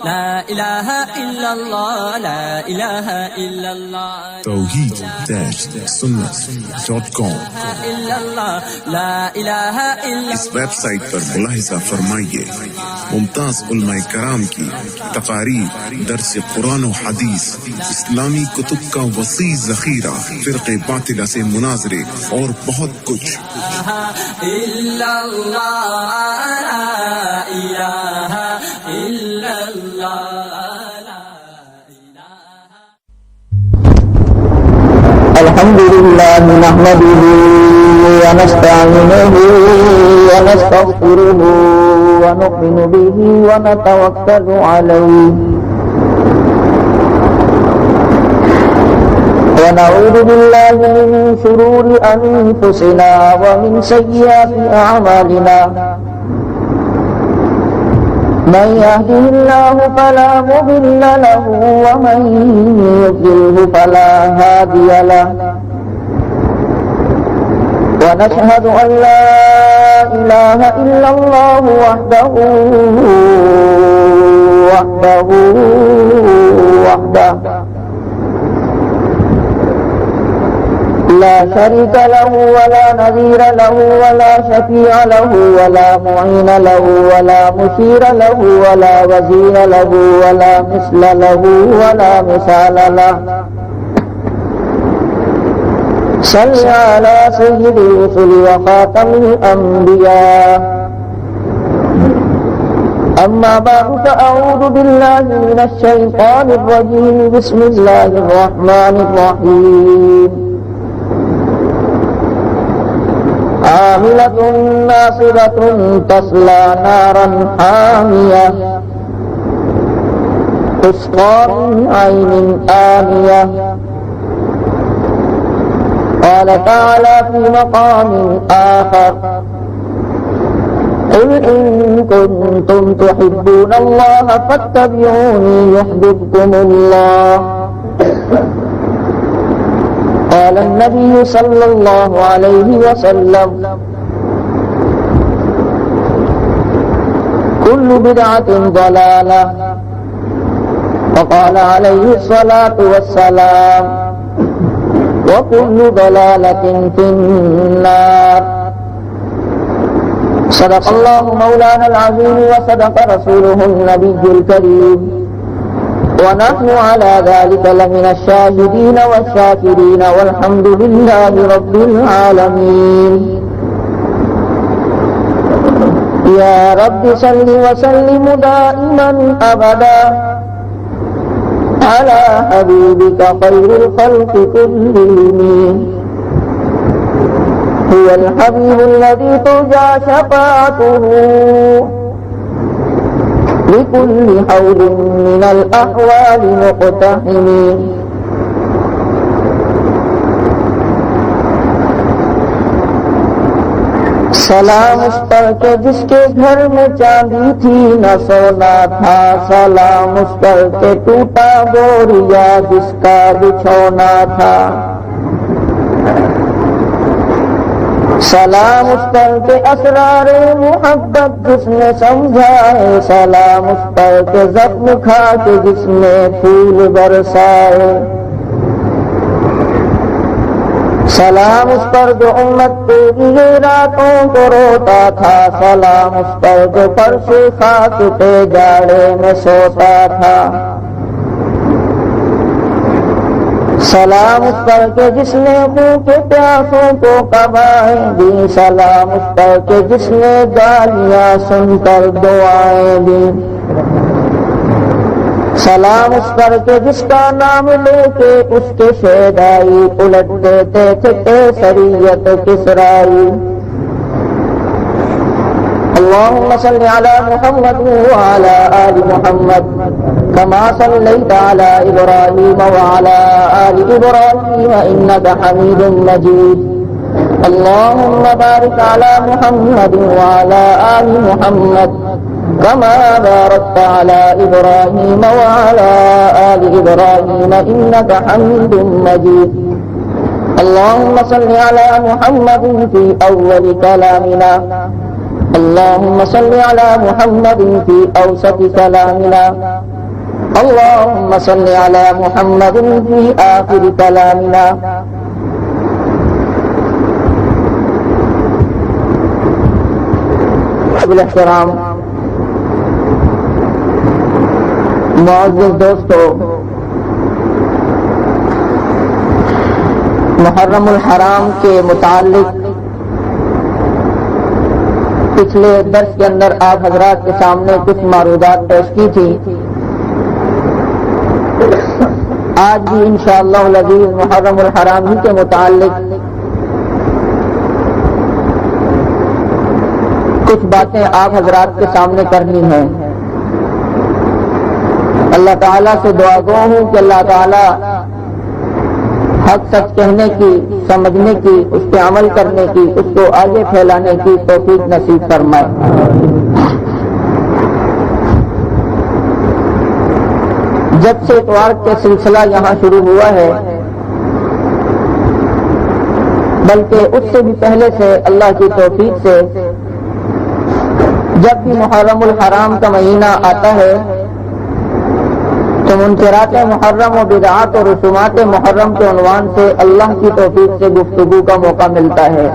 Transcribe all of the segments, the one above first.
لا الہ الا اللہ لا الہ الا اللہ توحید-سنت.com لا الہ الا اس ویب سائٹ پر ملاحظہ فرمائیے ممتاز علماء کرام کی تقاریر، درس قرآن و حدیث، اسلامی کتب کا وسیع ذخیرہ، فرقے باطلہ سے مناظرے اور بہت کچھ۔ الا اللہ لا الہ الا الحمد لله نحمده ونستعينه ونستغفره ونؤمن به ونتوكل عليه ونعوذ بالله من شرور أنفسنا ومن سيئات أعمالنا من يهده الله فلا مضل له ومن يضلل فلا هادي له ونشهد أن لا إله إلا الله وحده لا شريك له ولا نظير له ولا شفيع له ولا معين له ولا مشير له ولا وزير له ولا مثل له ولا مثال له صل على سيد الرسل وخاتم الأنبياء أما بعد فأعوذ بالله من الشيطان الرجيم بسم الله الرحمن الرحيم عاملة ناصبة تصلى نارا حامية تسقى من عين آنية قال تعالى في مقام آخر قل إن كنتم تحبون الله فاتبعوني يحببكم الله قال النبي صلى الله عليه وسلم كل بدعة ضلالة وقال عليه الصلاة والسلام وكل ضلالة في النار صدق الله مولانا العظيم وصدق رسوله النبي الكريم ونحن على ذلك لمن الشاهدين والشاكرين والحمد لله رب العالمين يا رب صل وسلم دائما أبدا على حبيبك خير الخلق كلهم هو الحبيب الذي ترجى شفاعته لكل حول من الأحوال مقتحم سلام اس پر کے جس کے گھر میں چاندی تھی نہ سونا تھا، سلام اس پر کے ٹوٹا بوریا جس کا بچھونا تھا، سلام اس پر کے اسرار محبت جس نے سمجھائے، سلام اس پر کے زخم کھا کے جس نے پھول برسائے، سلام اس پر جو امت کے لیے راتوں کو روتا تھا، سلام اس پر جو فرش خاک پہ جاڑے میں سوتا تھا، سلام اس پر کہ جس نے منہ کے پیاسوں کو کبائیں دی، سلام اس پر کہ جس نے گالیاں سن کر دعائیں دی، سلام اس پر کہ جس کا نام لے کے اس کے شیدائی الٹ دیتے تھے کیسریت کسرائی۔ اللهم صل على محمد وعلى آل محمد كما صليت على إبراهيم وعلى آل إبراهيم إنك حميد مجيد۔ اللهم بارك على محمد وعلى آل محمد كما باركت على إبراهيم وعلى آل إبراهيم إنك حميد مجيد۔ اللهم صل على محمد في أول كلامنا اللهم صل على محمد في أوسط كلامنا اللهم صل على محمد في آخر كلامنا بالاحترام معزز دوستو، محرم الحرام کے متعلق پچھلے درس کے اندر آپ حضرات کے سامنے کچھ معروضات پیش کی تھی. آج بھی انشاءاللہ العزیز محرم الحرام ہی کے متعلق کچھ باتیں آپ حضرات کے سامنے کرنی ہیں. اللہ تعالیٰ سے دعا گو ہوں کہ اللہ تعالیٰ حق سچ کہنے کی، سمجھنے کی، اس پہ عمل کرنے کی، اس کو آگے پھیلانے کی توفیق نصیب فرمائے. جب سے اتوار کا سلسلہ یہاں شروع ہوا ہے، بلکہ اس سے بھی پہلے سے اللہ کی توفیق سے جب بھی محرم الحرام کا مہینہ آتا ہے تو منکرات محرم و بدعات و رسومات محرم کے عنوان سے اللہ کی توفیق سے گفتگو کا موقع ملتا ہے.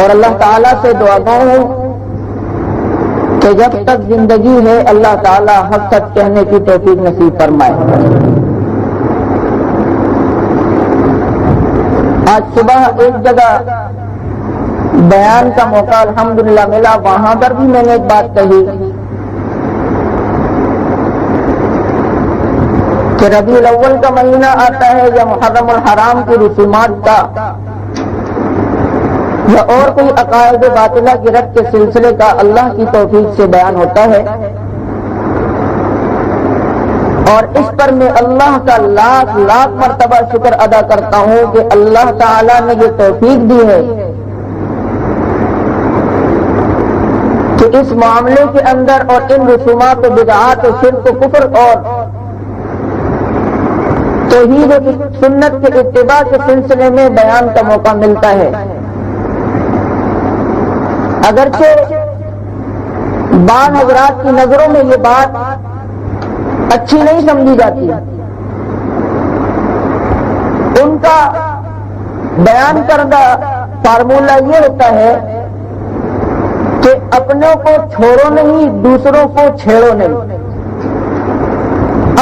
اور اللہ تعالیٰ سے دعا ہوں کہ جب تک زندگی ہے اللہ تعالیٰ حق سچ کہنے کی توفیق نصیب فرمائے. آج صبح ایک جگہ بیان کا موقع الحمدللہ ملا، وہاں پر بھی میں نے ایک بات کہی کہ ربیع الاول کا مہینہ آتا ہے یا محرم الحرام کی رسومات کا یا اور کوئی عقائد باطلہ کی رد کے سلسلے کا اللہ کی توفیق سے بیان ہوتا ہے، اور اس پر میں اللہ کا لاکھ لاکھ مرتبہ شکر ادا کرتا ہوں کہ اللہ تعالیٰ نے یہ توفیق دی ہے کہ اس معاملے کے اندر اور ان رسومات و بدعات و شرک و کفر اور توحید و سنت کے اتباع کے سلسلے میں بیان کا موقع ملتا ہے. اگرچہ بعض حضرات کی نظروں میں یہ بات اچھی نہیں سمجھی جاتی، ان کا بیان کردہ فارمولہ یہ ہوتا ہے کہ اپنوں کو چھوڑو نہیں، دوسروں کو چھیڑو نہیں،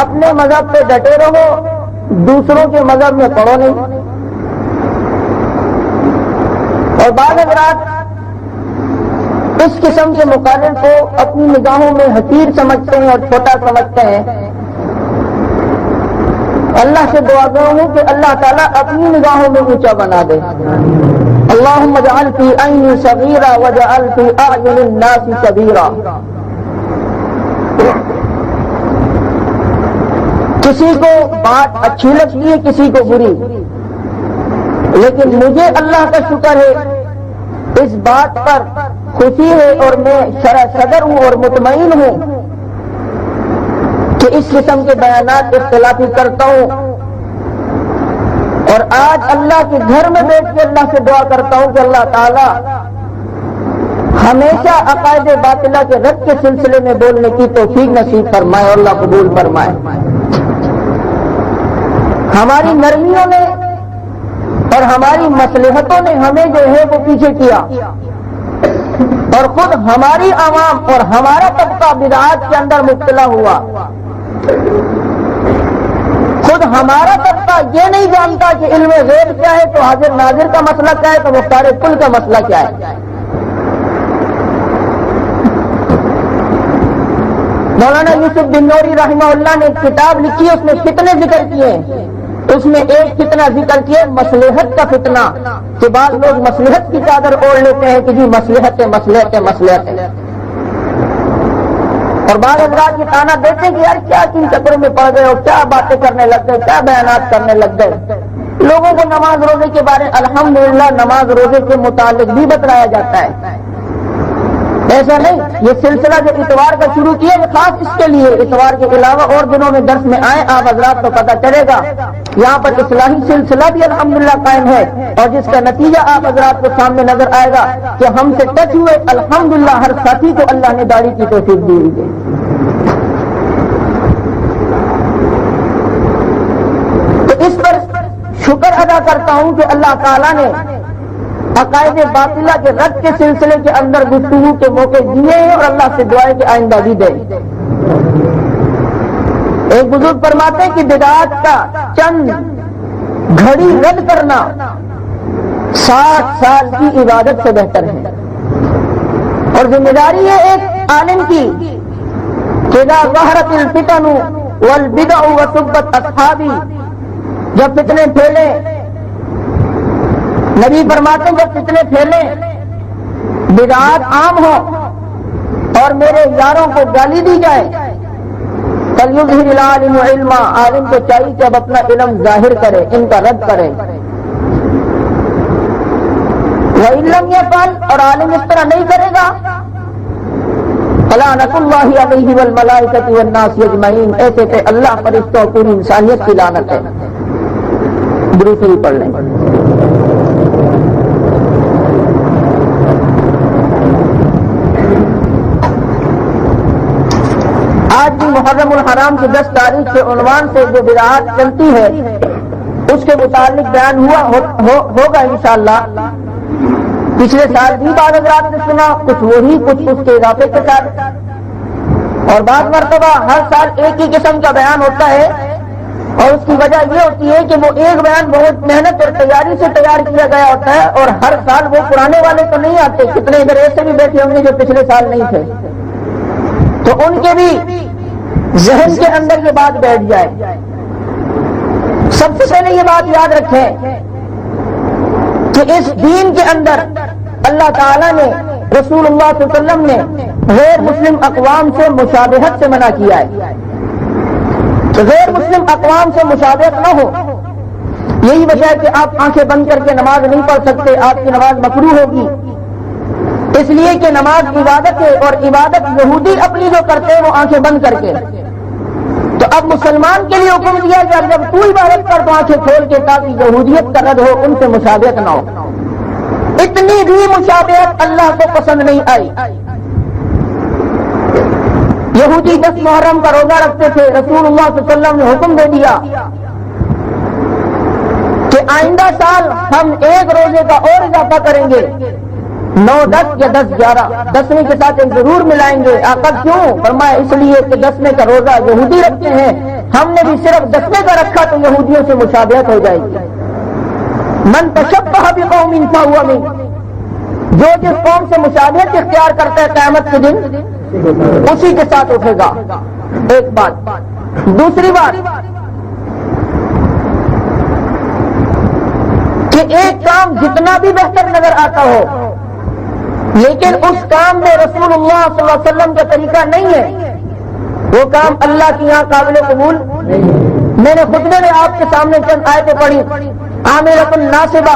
اپنے مذہب پہ ڈٹے رہو، دوسروں کے مذہب میں پڑھو نہیں. اور بعض حضرات اس قسم کے مقرر کو اپنی نگاہوں میں حقیر سمجھتے ہیں اور چھوٹا سمجھتے ہیں. اللہ سے دعا ہوں کہ اللہ تعالیٰ اپنی نگاہوں میں اونچا بنا دے. اللہم اجعل فی عینی صغیرا واجعل فی اعین الناس کبیرا. کسی کو بات اچھی لگتی ہے، کسی کو بری، لیکن مجھے اللہ کا شکر ہے، اس بات پر خوشی ہے اور میں شرح صدر ہوں اور مطمئن ہوں کہ اس قسم کے بیانات اختلافی کرتا ہوں. اور آج اللہ کے گھر میں بیٹھ کے اللہ سے دعا کرتا ہوں کہ اللہ تعالی ہمیشہ عقائد باطلہ کے رد کے سلسلے میں بولنے کی توفیق نصیب فرمائے اور اللہ قبول فرمائے. ہماری نرمیوں نے اور ہماری مصلحتوں نے ہمیں جو ہے وہ پیچھے کیا، اور خود ہماری عوام اور ہمارا طبقہ بدعات کے اندر مبتلا ہوا. خود ہمارا طبقہ یہ نہیں جانتا کہ علم غیب کیا ہے، تو حاضر ناظر کا مسئلہ کیا ہے، تو مختار کل کا مسئلہ کیا ہے. مولانا یوسف بن نوری رحمہ اللہ نے ایک کتاب لکھی، اس میں فتنے ذکر کیے. اس میں ایک فتنہ ذکر کیا مصلحت کا فتنہ، کہ بعض لوگ مصلحت کی چادر اوڑھ لیتے ہیں کہ جی مصلحت ہے مصلحت ہے مصلحت ہے، اور بعض حضرات یہ تانا دیتے ہیں کہ یار کیا کن چکروں میں پڑ گئے ہو، کیا باتیں کرنے لگ گئے، کیا بیانات کرنے لگ گئے. لوگوں کو نماز روزے کے بارے الحمدللہ نماز روزے کے متعلق بھی بتلایا جاتا ہے، ایسا نہیں، یہ سلسلہ جو اتوار کا شروع کیا یہ خاص اس کے لیے، اتوار کے علاوہ اور دنوں میں درس میں آئیں آپ حضرات تو پتہ چلے گا۔ یہاں پر اصلاحی سلسلہ بھی الحمدللہ قائم ہے، اور جس کا نتیجہ آپ حضرات کو سامنے نظر آئے گا کہ ہم سے ٹچ ہوئے الحمدللہ ہر ساتھی کو اللہ نے داڑھی کی توفیق دی ہے۔ تو اس پر شکر ادا کرتا ہوں کہ اللہ تعالیٰ نے عقائد باطلہ کے رد کے سلسلے کے اندر گفتگو کے موقع دیے ہیں، اور اللہ سے دعائیں کہ آئندہ بھی دیں۔ ایک بزرگ فرماتے ہیں کہ بدعات کا چند گھڑی رد کرنا 60 سال کی عبادت سے بہتر ہے، اور ذمہ داری ہے ایک عالم کی کہ اذا ظہرت الفتن والبدع وسبت اصحابی، جب فتنے پھیلے، نبی فرماتے ہیں جب فتنے پھیلے، بدعات عام ہو اور میرے یاروں کو گالی دی جائے، فَلْيُظْهِرِ الْعَالِمُ عِلْمًا، عالم کو چاہیے کہ اب اپنا علم ظاہر کرے، ان کا رد کرے۔ وَإِن لَّمْ يَفْعَلْ، اور عالم اس طرح نہیں کرے گا، فَلَعْنَةُ اللَّهِ عَلَيْهِ وَالْمَلَائِكَةِ وَالنَّاسِ أَجْمَعِينَ، ایسے پہ اللہ فرشتوں اور پوری انسانیت کی لعنت ہے۔ درود شریف پڑھ لیں۔ آج بھی محرم الحرام کی 10 تاریخ کے عنوان سے جو بدعات چلتی ہے اس کے متعلق بیان ہوگا انشاءاللہ۔ پچھلے سال بھی بعض حضرات نے سنا، کچھ وہی کچھ اس کے اضافے کے ساتھ، اور بعض مرتبہ ہر سال ایک ہی قسم کا بیان ہوتا ہے، اور اس کی وجہ یہ ہوتی ہے کہ وہ ایک بیان بہت محنت اور تیاری سے تیار کیا گیا ہوتا ہے، اور ہر سال وہ پرانے والے تو نہیں آتے، کتنے ادھر ایسے بھی بیٹھے ہوں گے جو پچھلے سال نہیں تھے، تو ان کے بھی ذہن کے اندر یہ بات بیٹھ جائے۔ سب سے پہلے یہ بات یاد رکھیں کہ اس دین کے اندر اللہ تعالیٰ نے، رسول اللہ صلی اللہ علیہ وسلم نے غیر مسلم اقوام سے مشابہت سے منع کیا ہے، کہ غیر مسلم اقوام سے مشابہت نہ ہو۔ یہی وجہ ہے کہ آپ آنکھیں بند کر کے نماز نہیں پڑھ سکتے، آپ کی نماز مکروہ ہوگی، اس لیے کہ نماز عبادت ہے، اور عبادت یہودی اپنی جو کرتے ہیں وہ آنکھیں بند کر کے، تو اب مسلمان کے لیے حکم دیا کہ اب جب تو عبادت کر تو آنکھیں کھول کے، تاکہ یہودیت کا رد ہو، ان سے مشابہت نہ ہو۔ اتنی بھی مشابہت اللہ کو پسند نہیں آئی۔ یہودی 10 محرم کا روزہ رکھتے تھے، رسول اللہ صلی اللہ علیہ وسلم نے حکم دے دیا کہ آئندہ سال ہم ایک روزے کا اور اضافہ کریں گے، 9، 10 یا 10، 11، 10ویں کے ساتھ ایک ضرور ملائیں گے۔ آقا کیوں؟ فرمایا اس لیے کہ 10ویں کا روزہ یہودی رکھتے ہیں، ہم نے بھی صرف 10ویں کا رکھا تو یہودیوں سے مشابہت ہو جائے گی۔ من تشبہ بقوم فہو منہم، جو جس قوم سے مشابہت اختیار کرتا ہے قیامت کے دن اسی کے ساتھ اٹھے گا۔ ایک بات۔ دوسری بات کہ ایک کام جتنا بھی بہتر نظر آتا ہو، لیکن اس کام میں رسول اللہ صلی اللہ علیہ وسلم کا طریقہ نہیں ہے، وہ کام اللہ کی یہاں قابل قبول نہیں ہے۔ میں نے خطبے میں آپ کے سامنے چند آیتیں پڑھی، عاملۃ ناصبہ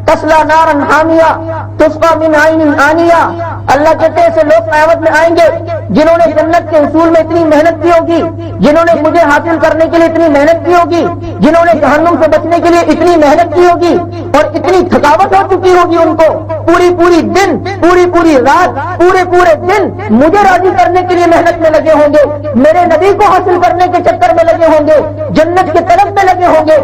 تصلی نارا حامیہ تسقی من عین آنیہ۔ اللہ کہتے ہیں ایسے لوگ قیامت میں آئیں گے جنہوں نے جنت کے حصول میں اتنی محنت کی ہوگی، جنہوں نے مجھے حاصل کرنے کے لیے اتنی محنت کی ہوگی، جنہوں نے جہنم سے بچنے کے لیے اتنی محنت کی ہوگی، اور اتنی تھکاوٹ ہو چکی ہوگی ان کو، پوری دن، پوری رات، پورے دن مجھے راضی کرنے کے لیے محنت میں لگے ہوں گے، میرے نبی کو حاصل کرنے کے چکر میں لگے ہوں گے، جنت کی طرف میں لگے ہوں گے،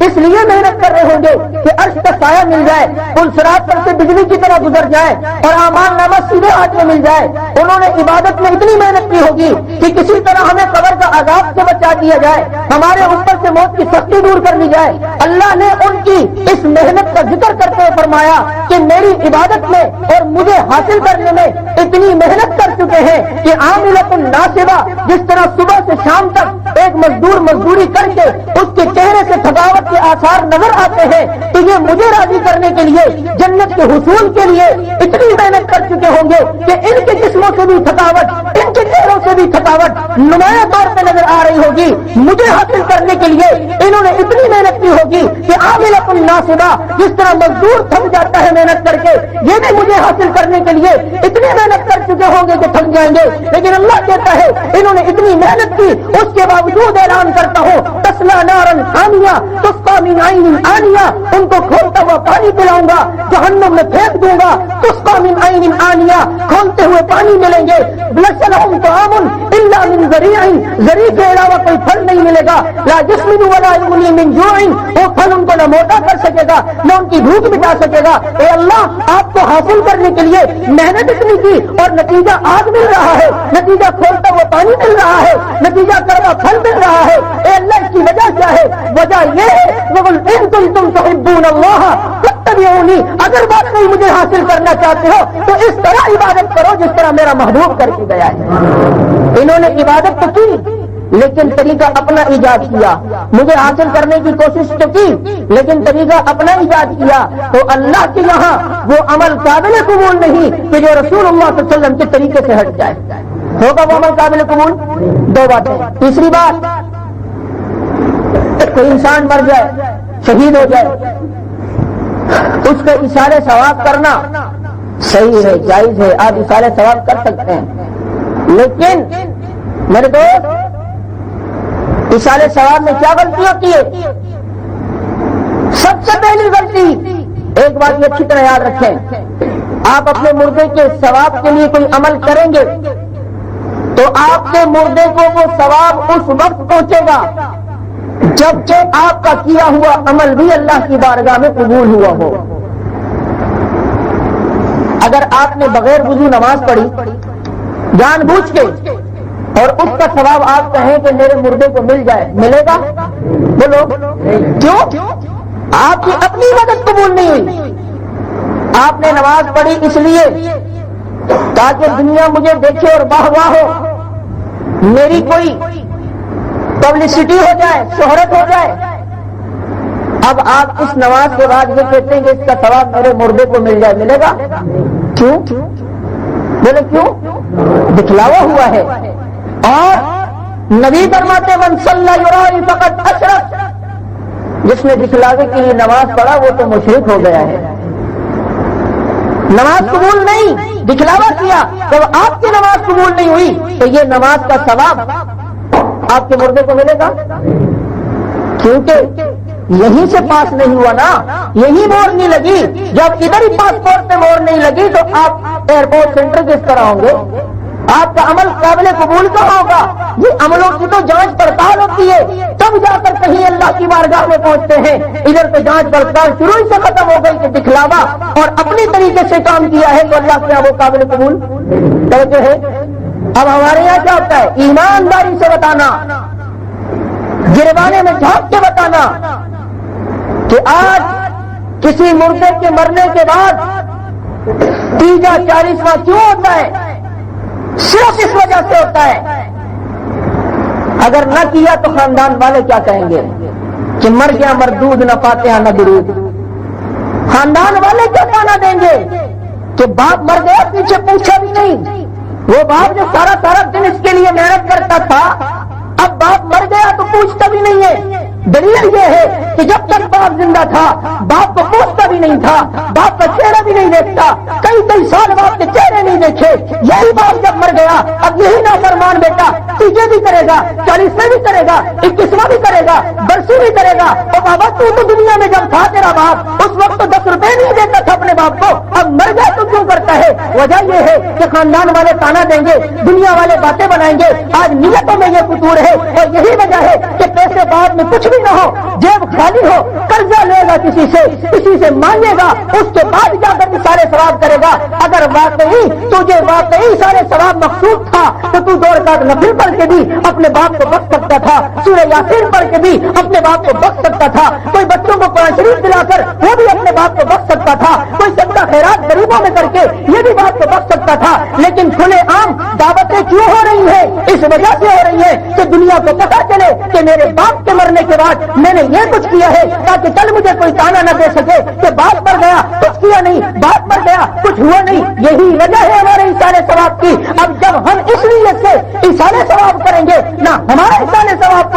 اس لیے محنت کر رہے ہوں گے کہ عرش کا سایہ مل جائے، پل صراط پر سے بجلی کی طرح گزر جائے، اور اعمال نامہ سیدھے ہاتھ میں مل جائے۔ انہوں نے عبادت میں اتنی محنت کی ہوگی کہ کسی طرح ہمیں قبر کا عذاب سے بچا دیا جائے، ہمارے اوپر سے موت کی سختی دور کر لی جائے۔ اللہ نے ان کی اس محنت کا ذکر کرتے ہوئے فرمایا کہ میری عبادت میں اور مجھے حاصل کرنے میں اتنی محنت کر چکے ہیں کہ عاملۃ ناصبہ، جس طرح صبح سے شام تک ایک مزدور مزدوری کر کے اس کے چہرے سے تھکاوٹ کے آثار نظر آتے ہیں، تو یہ مجھے راضی کرنے کے لیے، جنت کے حصول کے لیے اتنی محنت کر چکے ہوں گے کہ ان کے جسموں سے بھی تھکاوٹ، ان کے چہروں سے بھی تھکاوٹ نمایاں طور باتیں نظر آ رہی ہوگی. مجھے حاصل کرنے کے لیے انہوں نے اتنی محنت کی ہوگی کہ عاملۃ ناصبہ، جس طرح مزدور تھک جاتا ہے محنت کر کے، یہ بھی مجھے حاصل کرنے کے لیے اتنی محنت کر چکے ہوں گے کہ تھک جائیں گے. لیکن اللہ کہتا ہے انہوں نے اتنی محنت کی، اس کے باوجود اعلان کرتا ہوں تسلا نارن حامیہ تسقی من عین آنیہ، ان کو کھولتا ہوا پانی پلاؤں گا، جہنم میں پھینک دوں گا. تسقی من عین آنیہ، کھولتے ہوئے پانی ملیں گے. لیس لہم طعام الا من ذریع، ذریع کے علاوہ کوئی پھل نہیں ملے گا. لا یسمن ولا یغنی من جوع، وہ پھل ان کو نہ موٹا کر سکے گا نہ ان کی بھوک مٹا سکے گا. اے اللہ، آپ کو حاصل کرنے کے لیے محنت اتنی کی اور نتیجہ آگ مل رہا ہے، نتیجہ کھولتا ہوا پانی مل رہا ہے، نتیجہ کڑوا پھل مل رہا ہے. اے اللہ، اس کی وجہ کیا ہے؟ وجہ یہ ہے وَقُلْ إِن كُنتُمْ تُحِبُّونَ اللَّهَ فَاتَّبِعُونِي، اگر بات نہیں مجھے حاصل کرنا چاہتے ہو تو اس طرح عبادت کرو جس طرح میرا محبوب کر کے گیا ہے. انہوں نے عبادت تو کی لیکن طریقہ اپنا ایجاد کیا. مجھے حاصل کرنے کی کوشش تو کی لیکن طریقہ اپنا ایجاد کیا. تو اللہ کے یہاں وہ عمل قابل قبول نہیں کہ جو رسول اللہ صلی اللہ علیہ وسلم کے طریقے سے ہٹ جائے. ہوگا وہ عمل قابل قبول؟ دو باتیں. تیسری بات، کوئی انسان مر جائے، شہید ہو جائے، اس کے ایثار ثواب کرنا صحیح ہے، جائز ہے، آپ ایثار ثواب کر سکتے ہیں. لیکن میرے دوست، ایثار ثواب میں کیا غلطی ہوتی ہے؟ سب سے پہلی غلطی، ایک بات یہ اچھی طرح یاد رکھیں، آپ اپنے مردے کے ثواب کے لیے کوئی عمل کریں گے تو آپ کے مردے کو وہ ثواب اس وقت پہنچے گا جبکہ آپ کا کیا ہوا عمل بھی اللہ کی بارگاہ میں قبول ہوا ہو. اگر آپ نے بغیر وضو نماز پڑھی جان بوجھ کے اور اس کا ثواب آپ کہیں کہ میرے مردے کو مل جائے، ملے گا؟ بولو کیوں؟ آپ کی اپنی مدد قبول نہیں ہوئی. آپ نے نماز پڑھی اس لیے تاکہ دنیا مجھے دیکھے اور واہ واہ ہو، میری کوئی پبلسٹی ہو جائے، شہرت ہو جائے. اب آپ اس نماز کے بعد یہ کہتے ہیں کہ اس کا ثواب میرے مردے کو مل جائے، ملے گا؟ کیوں؟ بولے کیوں؟ دکھلاوا ہوا ہے. اور نبی فرماتے من صلی یرائی فقط اشرک، جس نے دکھلاوے کے لیے نماز پڑھا وہ تو مشرک ہو گیا ہے. نماز قبول نہیں، دکھلاوا کیا. جب آپ کی نماز قبول نہیں ہوئی تو یہ نماز کا ثواب آپ کے مردے کو ملے گا؟ کیونکہ یہیں سے پاس نہیں ہوا نا، یہی مور نہیں لگی. جب ادھر ہی پاسپورٹ پہ مور نہیں لگی تو آپ ایئرپورٹ سینٹر کس طرح ہوں گے؟ آپ کا عمل قابل قبول کہاں ہوگا؟ یہ عملوں کی تو جانچ پڑتال ہوتی ہے، تب جا کر کہیں اللہ کی بارگاہ میں پہنچتے ہیں. ادھر تو جانچ پڑتال شروع ہی سے ختم ہو گئی کہ دکھلاوا اور اپنی طریقے سے کام کیا ہے تو اللہ کیا وہ قابل قبول توجہ ہے. اب ہمارے یہاں کیا ہوتا ہے؟ ایمانداری سے بتانا، گروانے میں جھانک کے بتانا کہ آج کسی مردے کے مرنے کے بعد 40واں کیوں ہوتا ہے؟ صرف اس وجہ سے ہوتا ہے. اگر نہ کیا تو خاندان والے کیا کہیں گے کہ مر گیا مردود، نہ فاتحہ نہ درود. خاندان والے کیا کہنا دیں گے کہ باپ مر گیا، پیچھے پوچھا بھی نہیں. وہ باپ جو سارا دن اس کے لیے محنت کرتا تھا، اب باپ مر گیا تو پوچھتا بھی نہیں ہے. دلیل یہ ہے کہ جب تک باپ زندہ تھا باپ کو پوچھتا بھی نہیں تھا، باپ کا چہرہ بھی نہیں دیکھتا، کئی سال باپ کے چہرے نہیں دیکھے. یہی باپ جب مر گیا اب یہی نافرمان بیٹا تیجے بھی کرے گا، 40 بھی کرے گا، 21واں بھی کرے گا، برسی بھی کرے گا. اور بابا تو دنیا میں جب تھا تیرا باپ اس وقت تو 10 روپے نہیں دیتا تھا اپنے باپ کو، اب مر گیا تو کیوں کرتا ہے؟ وجہ یہ ہے کہ خاندان والے تانا دیں گے، دنیا والے باتیں بنائیں گے. آج نیتوں میں یہ قصور ہے اور یہی وجہ ہے کہ پیسے بعد میں کچھ بھی نہ ہو، جیب خالی ہو، قرضہ لے گا کسی سے مانگے گا، اس کے بعد جا کر سارے ثواب کرے گا. اگر واقعی تجھے واقعی سارے ثواب مقصود تھا تو تو 2 رکعت نفل پڑھ کے بھی اپنے باپ کو بخش سکتا تھا، سورہ یاسین پڑھ کے بھی اپنے باپ کو بخش سکتا تھا، کوئی بچوں کو قرآن شریف دلا کر وہ بھی اپنے باپ کو بخش سکتا تھا، کوئی صدقہ خیرات غریبوں میں کر کے یہ بھی باپ کو بخش سکتا تھا. لیکن کھلے عام دعوتیں کیوں ہو رہی ہیں؟ اس وجہ سے ہو رہی ہے کہ دنیا کو پتا چلے کہ میرے باپ کے مرنے کے بعد میں نے یہ کچھ کیا ہے، تاکہ کل مجھے کوئی تانا نہ دے سکے کہ باپ مر گیا کچھ کیا نہیں، باپ مر گیا کچھ ہوا نہیں. یہی وجہ ہے ہمارے ایثار ثواب کی. اب جب ہم اس نیت سے ایثار ثواب کریں گے، نہ ہمارا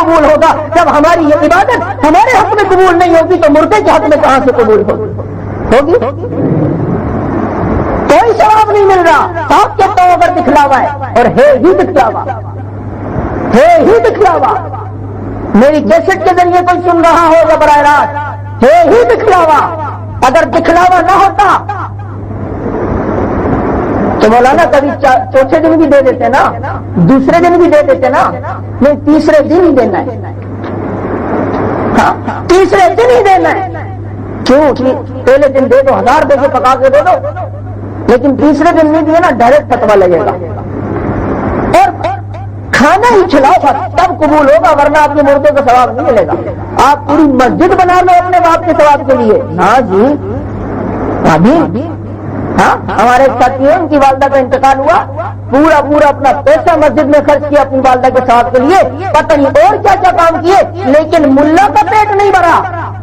قبول ہوگا جب ہماری یہ عبادت ہمارے حق میں قبول نہیں ہوگی تو مردے کے حق میں کہاں سے قبول ہوگی؟ کوئی ثواب نہیں مل رہا. آپ کہتا ہوں اگر دکھلاوا ہے اور ہے ہی دکھلاوا، ہے ہی دکھلاوا. میری کیسٹ کے ذریعے کوئی سن رہا ہوگا براہ راست، ہے ہی دکھلاوا. اگر دکھلاوا نہ ہوتا تو مولانا کبھی چوتھے دن بھی دے دیتے نا، دوسرے دن بھی دے دیتے نا. نہیں، تیسرے دن ہی دینا ہے. ہاں، تیسرے دن ہی دینا ہے. کیوں؟ پہلے دن دے دو، 1000 دے کے پکا کے دے دو، لیکن تیسرے دن نہیں دیے نا ڈائریکٹ فتوا لگے گا. اور کھانا ہی کھلاؤ تب قبول ہوگا، ورنہ آپ کے مردے کو ثواب نہیں ملے گا. آپ پوری مسجد بنا لو اپنے باپ کے ثواب کے لیے. ہاں جی، ابھی ہاں ہمارے ایک ساتھی ہیں، ان کی والدہ کا انتقال ہوا، پورا اپنا پیسہ مسجد میں خرچ کیا اپنی والدہ کے ثواب کے لیے، پتہ نہیں اور کیا کیا کام کیے، لیکن ملا کا پیٹ نہیں بھرا،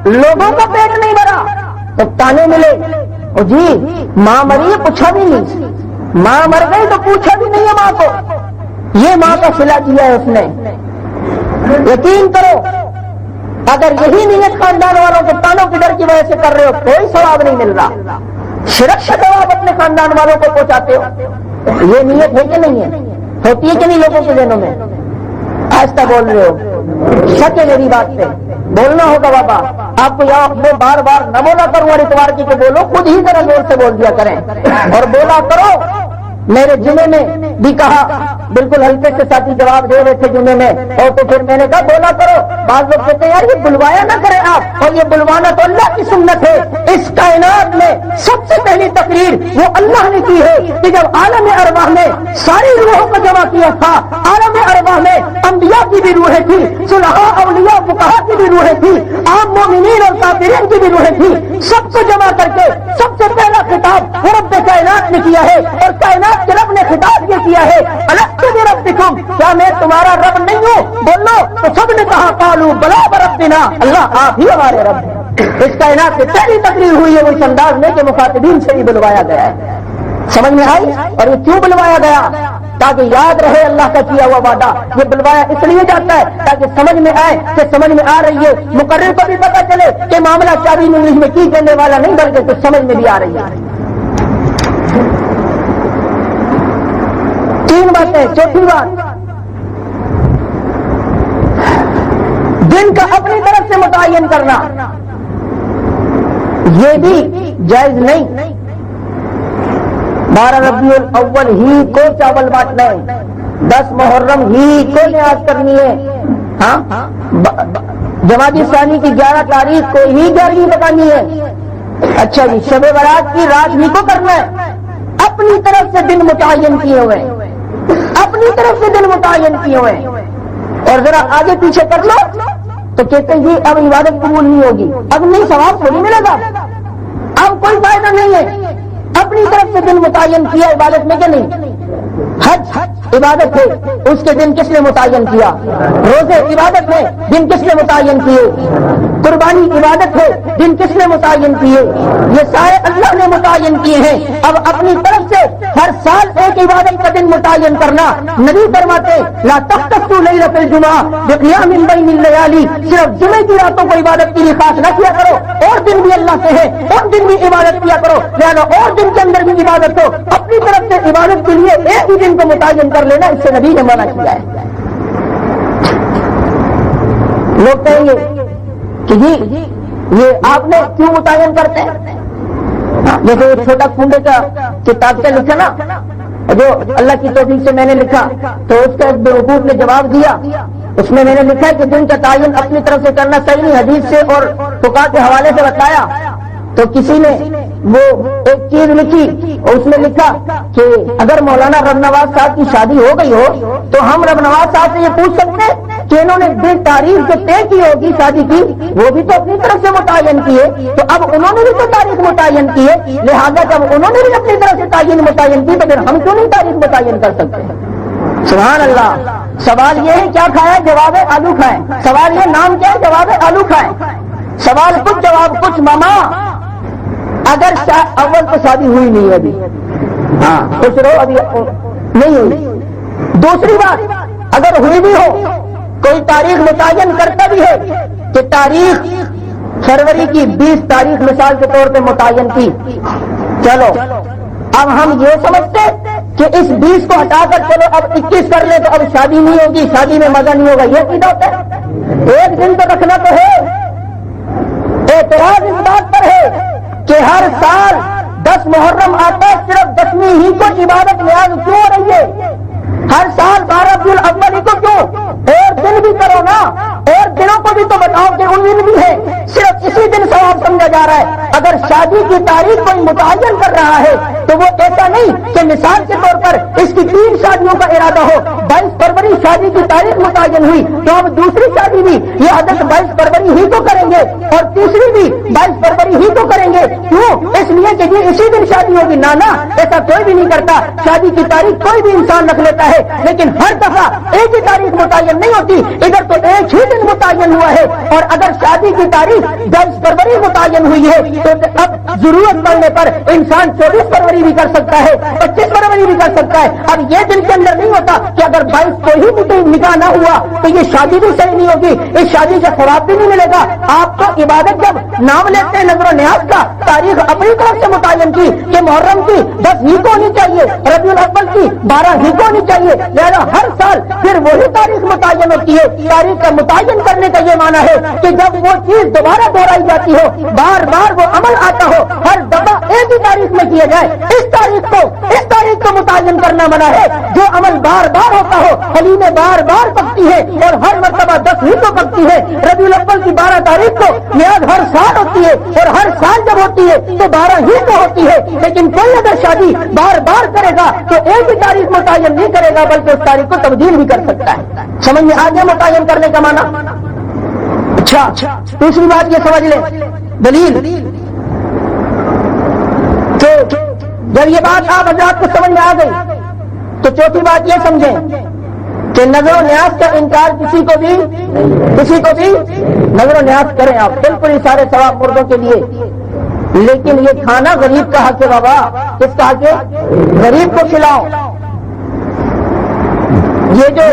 لوگوں کا پیٹ نہیں بھرا. تو تانے ملے، او جی ماں مری پوچھا بھی نہیں، ماں مر گئی تو پوچھا بھی نہیں ہے ماں کو. یہ ماں کا صلہ کیا ہے اس نے. یقین کرو اگر یہی نیت خاندان والوں کے تانوں کی ڈر کی وجہ سے کر رہے ہو کوئی ثواب نہیں مل رہا. شرک سے آپ اپنے خاندان والوں کو پہنچاتے ہو، یہ نیت ہے کہ نہیں ہے؟ ہوتی ہے کہ نہیں لوگوں کے ذہنوں میں؟ آہستہ بول رہے ہو، شک ہے میری بات پہ، بولنا ہوگا بابا. آپ کو یہاں میں بار نہ بولا کروں اور اتوار کی کہ بولو، خود ہی ذرا زور سے بول دیا کریں اور بولا کرو. میرے جمعے میں بھی کہا، بالکل ہلکے سے ساتھی جواب دے رہے تھے جمعے میں، اور تو پھر میں نے کہا بولا کرو. بعض لوگ کہتے ہیں یار یہ بلوایا نہ کریں آپ، اور یہ بلوانا تو اللہ کی سنت ہے. اس کائنات میں سب سے پہلی تقریر وہ اللہ نے کی ہے کہ جب عالم ارواح میں ساری روحوں کو جمع کیا تھا، عالم ارواح میں انبیاء کی بھی روحیں تھی، صلحاء اولیاء فقہاء کی بھی روحیں تھی، عام مومنین اور کافرین کی بھی روحیں تھی. سب کو جمع کر کے سب سے پہلا خطاب وہ رب کائنات نے کیا ہے، اور کائنات کے رب نے خطاب یہ کیا ہے، الست بربکم، کیا میں تمہارا رب نہیں ہوں؟ بولو. تو سب نے کہا قالوا بلا بربنا، اللہ آپ ہی ہمارے رب ہیں. اس کائنات سے پہلی تقریر ہوئی ہے وہ اس انداز میں کہ مخاطبین سے بھی بلوایا گیا ہے. سمجھ میں آئی؟ اور یہ کیوں بلوایا گیا؟ تاکہ یاد رہے اللہ کا کیا ہوا وعدہ. یہ بلوایا اس لیے جاتا ہے تاکہ سمجھ میں آئے کہ سمجھ میں آ رہی ہے، مقرر کو بھی پتہ چلے کہ معاملہ چابی انگلش میں کی کرنے والا نہیں بلکہ کچھ سمجھ میں بھی آ رہی ہے. تین باتیں. چوتھی بات، دن کا اپنی طرف سے متعین کرنا یہ بھی جائز نہیں. 12 ربیع الاول ہی کو چاول بانٹنا ہے، 10 محرم ہی کو نیاز کرنی ہے، ہاں جمادی ثانی کی 11 تاریخ کو ہی 11ویں بتانی ہے. اچھا جی، شب برات کی رات ہی کو کرنا ہے. اپنی طرف سے دن متعین کیے ہوئے، اپنی طرف سے دن متعین کیے ہوئے. اور ذرا آگے پیچھے کر لو تو کہتے ہیں جی اب عبادت قبول نہیں ہوگی، اب نہیں ثواب تھوڑی ملے گا، اب کوئی فائدہ نہیں ہے. اپنی طرف سے دن متعین کیا عبادت میں کہ نہیں؟ حج عبادت ہے، اس کے دن کس نے متعین کیا؟ روزے عبادت ہے، دن کس نے متعین کیے؟ قربانی عبادت ہے، دن کس نے متعین کیے؟ یہ سارے اللہ نے متعین کیے ہیں. اب اپنی طرف سے ہر سال ایک عبادت کا دن متعین کرنا، نبی فرماتے لا تختصوا لیلۃ الجمعہ بقیام بین اللیالی، صرف جمعے کی راتوں کو عبادت کے لیے خاص نہ کیا کرو، اور دن بھی اللہ سے ہے، اور دن بھی عبادت کیا کرو، لہذا اور دن کے اندر بھی عبادت ہو. اپنی طرف سے عبادت کے لیے ایک ہی دن کو متعین کر لینا، اس سے نبی نے منع کیا ہے. لوگ کہیں گے کہ جی یہ آپ نے کیوں متعین کرتے ہیں؟ جیسے ایک چھوٹا کنڈے کا کتاب سے لکھا نا، جو اللہ کی توفیق سے میں نے لکھا، تو اس کا ایک بیوقوف نے جواب دیا. اس میں نے لکھا کہ دن کا تعین اپنی طرف سے کرنا صحیح نہیں، حدیث سے اور فقہاء کے حوالے سے بتایا. تو کسی نے وہ ایک چیز لکھی اور اس میں لکھا کہ اگر مولانا رب نواز صاحب کی شادی ہو گئی ہو تو ہم رب نواز صاحب سے یہ پوچھ سکتے ہیں کہ انہوں نے دن تاریخ جو طے کی ہوگی شادی کی وہ بھی تو اپنی طرف سے متعین کی ہے، تو اب انہوں نے بھی تو تاریخ متعین کی ہے، لہذا جب انہوں نے بھی اپنی طرف سے تعین متعین کی تو پھر ہم کیوں نہیں تاریخ متعین کر سکتے ہیں؟ سبحان اللہ. سوال یہ ہے کیا کھایا؟ جواب ہے آلو کھائیں. سوال یہ نام کیا ہے؟ جواب ہے آلو کھائیں. سوال کچھ جواب کچھ. ماما اگر اول تو شادی ہوئی نہیں ابھی، ہاں خوش رہو ابھی نہیں ہوئی. دوسری بات اگر ہوئی بھی ہو کوئی تاریخ متعین کرتا بھی ہے کہ تاریخ فروری کی 20 تاریخ مثال کے طور پہ متعین کی، چلو اب ہم یہ سمجھتے کہ اس 20 کو ہٹا کر چلو اب 21 کر لیں تو اب شادی نہیں ہوگی، شادی میں مزہ نہیں ہوگا، یہ عقیدہ ہوتا ہے؟ ایک دن تو رکھنا تو ہے۔ اعتراض اس بات پر ہے کہ ہر سال 10 محرم آتا ہے، صرف 10ویں ہی کو عبادت نیاز کیوں ہو رہی ہے؟ ہر سال 12 ربیع الاول ہی کو کیوں؟ اور دن بھی کرو نا، اور دنوں کو بھی تو بتاؤ کہ ان دن بھی ہے، صرف اسی دن ثواب سمجھا جا رہا ہے۔ اگر شادی کی تاریخ کوئی متعین کر رہا ہے تو وہ ایسا نہیں کہ مثال کے طور پر اس کی 3 شادیوں کا ارادہ ہو، 22 فروری شادی کی تاریخ متعین ہوئی تو ہم دوسری شادی بھی یہ عادت 22 فروری ہی کو کریں گے اور تیسری بھی 22 فروری ہی کو کریں گے۔ کیوں؟ اس لیے کہ یہ اسی دن شادی ہوگی۔ نانا ایسا کوئی بھی نہیں کرتا، شادی کی تاریخ کوئی بھی انسان رکھ لیتا ہے لیکن ہر دفعہ ایک ہی تاریخ متعین نہیں ہوتی، ادھر تو ایک ہی دن متعین ہوا ہے۔ اور اگر شادی کی تاریخ 22 فروری متعین ہوئی ہے تو اب ضرورت پڑنے پر انسان 24 فروری بھی کر سکتا ہے، 25 فروری بھی کر سکتا ہے۔ اب یہ دن کے اندر نہیں ہوتا کہ اگر 22 کو ہی نکاح نہ ہوا تو یہ شادی بھی صحیح نہیں ہوگی، اس شادی کا ثواب بھی نہیں ملے گا۔ آپ تو عبادت جب نام لیتے ہیں نظر و نیاز کا، تاریخ اپنی طرف سے متعین کی کہ محرم کی 10 ہی کو ہونی چاہیے، ربیع الاول کی 12 ہی کو ہونی چاہیے، لہذا ہر سال پھر وہی تاریخ متعین ہوتی ہے۔ تاریخ کا متعین کرنے کا یہ معنی ہے کہ جب وہ چیز دوبارہ دہرائی جاتی ہو، بار بار وہ عمل آتا ہو، ہر دفعہ ایک ہی تاریخ میں کیا جائے، اس تاریخ کو متعین کرنا منع ہے۔ جو عمل بار بار ہوتا ہو، حلیمیں بار بار پکتی ہے اور ہر مرتبہ 10 ہی کو پکتی ہے، ربیع الاول کی 12 تاریخ کو نیاز ہر سال ہوتی ہے اور ہر سال جب ہوتی ہے تو 12 ہی کو ہوتی ہے، لیکن کوئی اگر شادی بار بار کرے گا تو ایک ہی تاریخ متعین نہیں کرے گا بلکہ اس تاریخ کو تبدیل بھی کر سکتا ہے۔ سمجھ میں آ گیا متعین کرنے کا معنی؟ اچھا دوسری بات یہ سمجھ لیں، دلیل کہ جب یہ بات آپ حضرات کو سمجھ میں آ گئی تو چوتھی بات یہ سمجھیں کہ نظر و نیاز کا انکار کسی کو بھی نظر و نیاز کریں آپ، بالکل یہ سارے ثواب مردوں کے لیے، لیکن یہ کھانا غریب کا حق ہے بابا۔ کس کا حق ہے؟ غریب کو کھلاؤ۔ یہ جو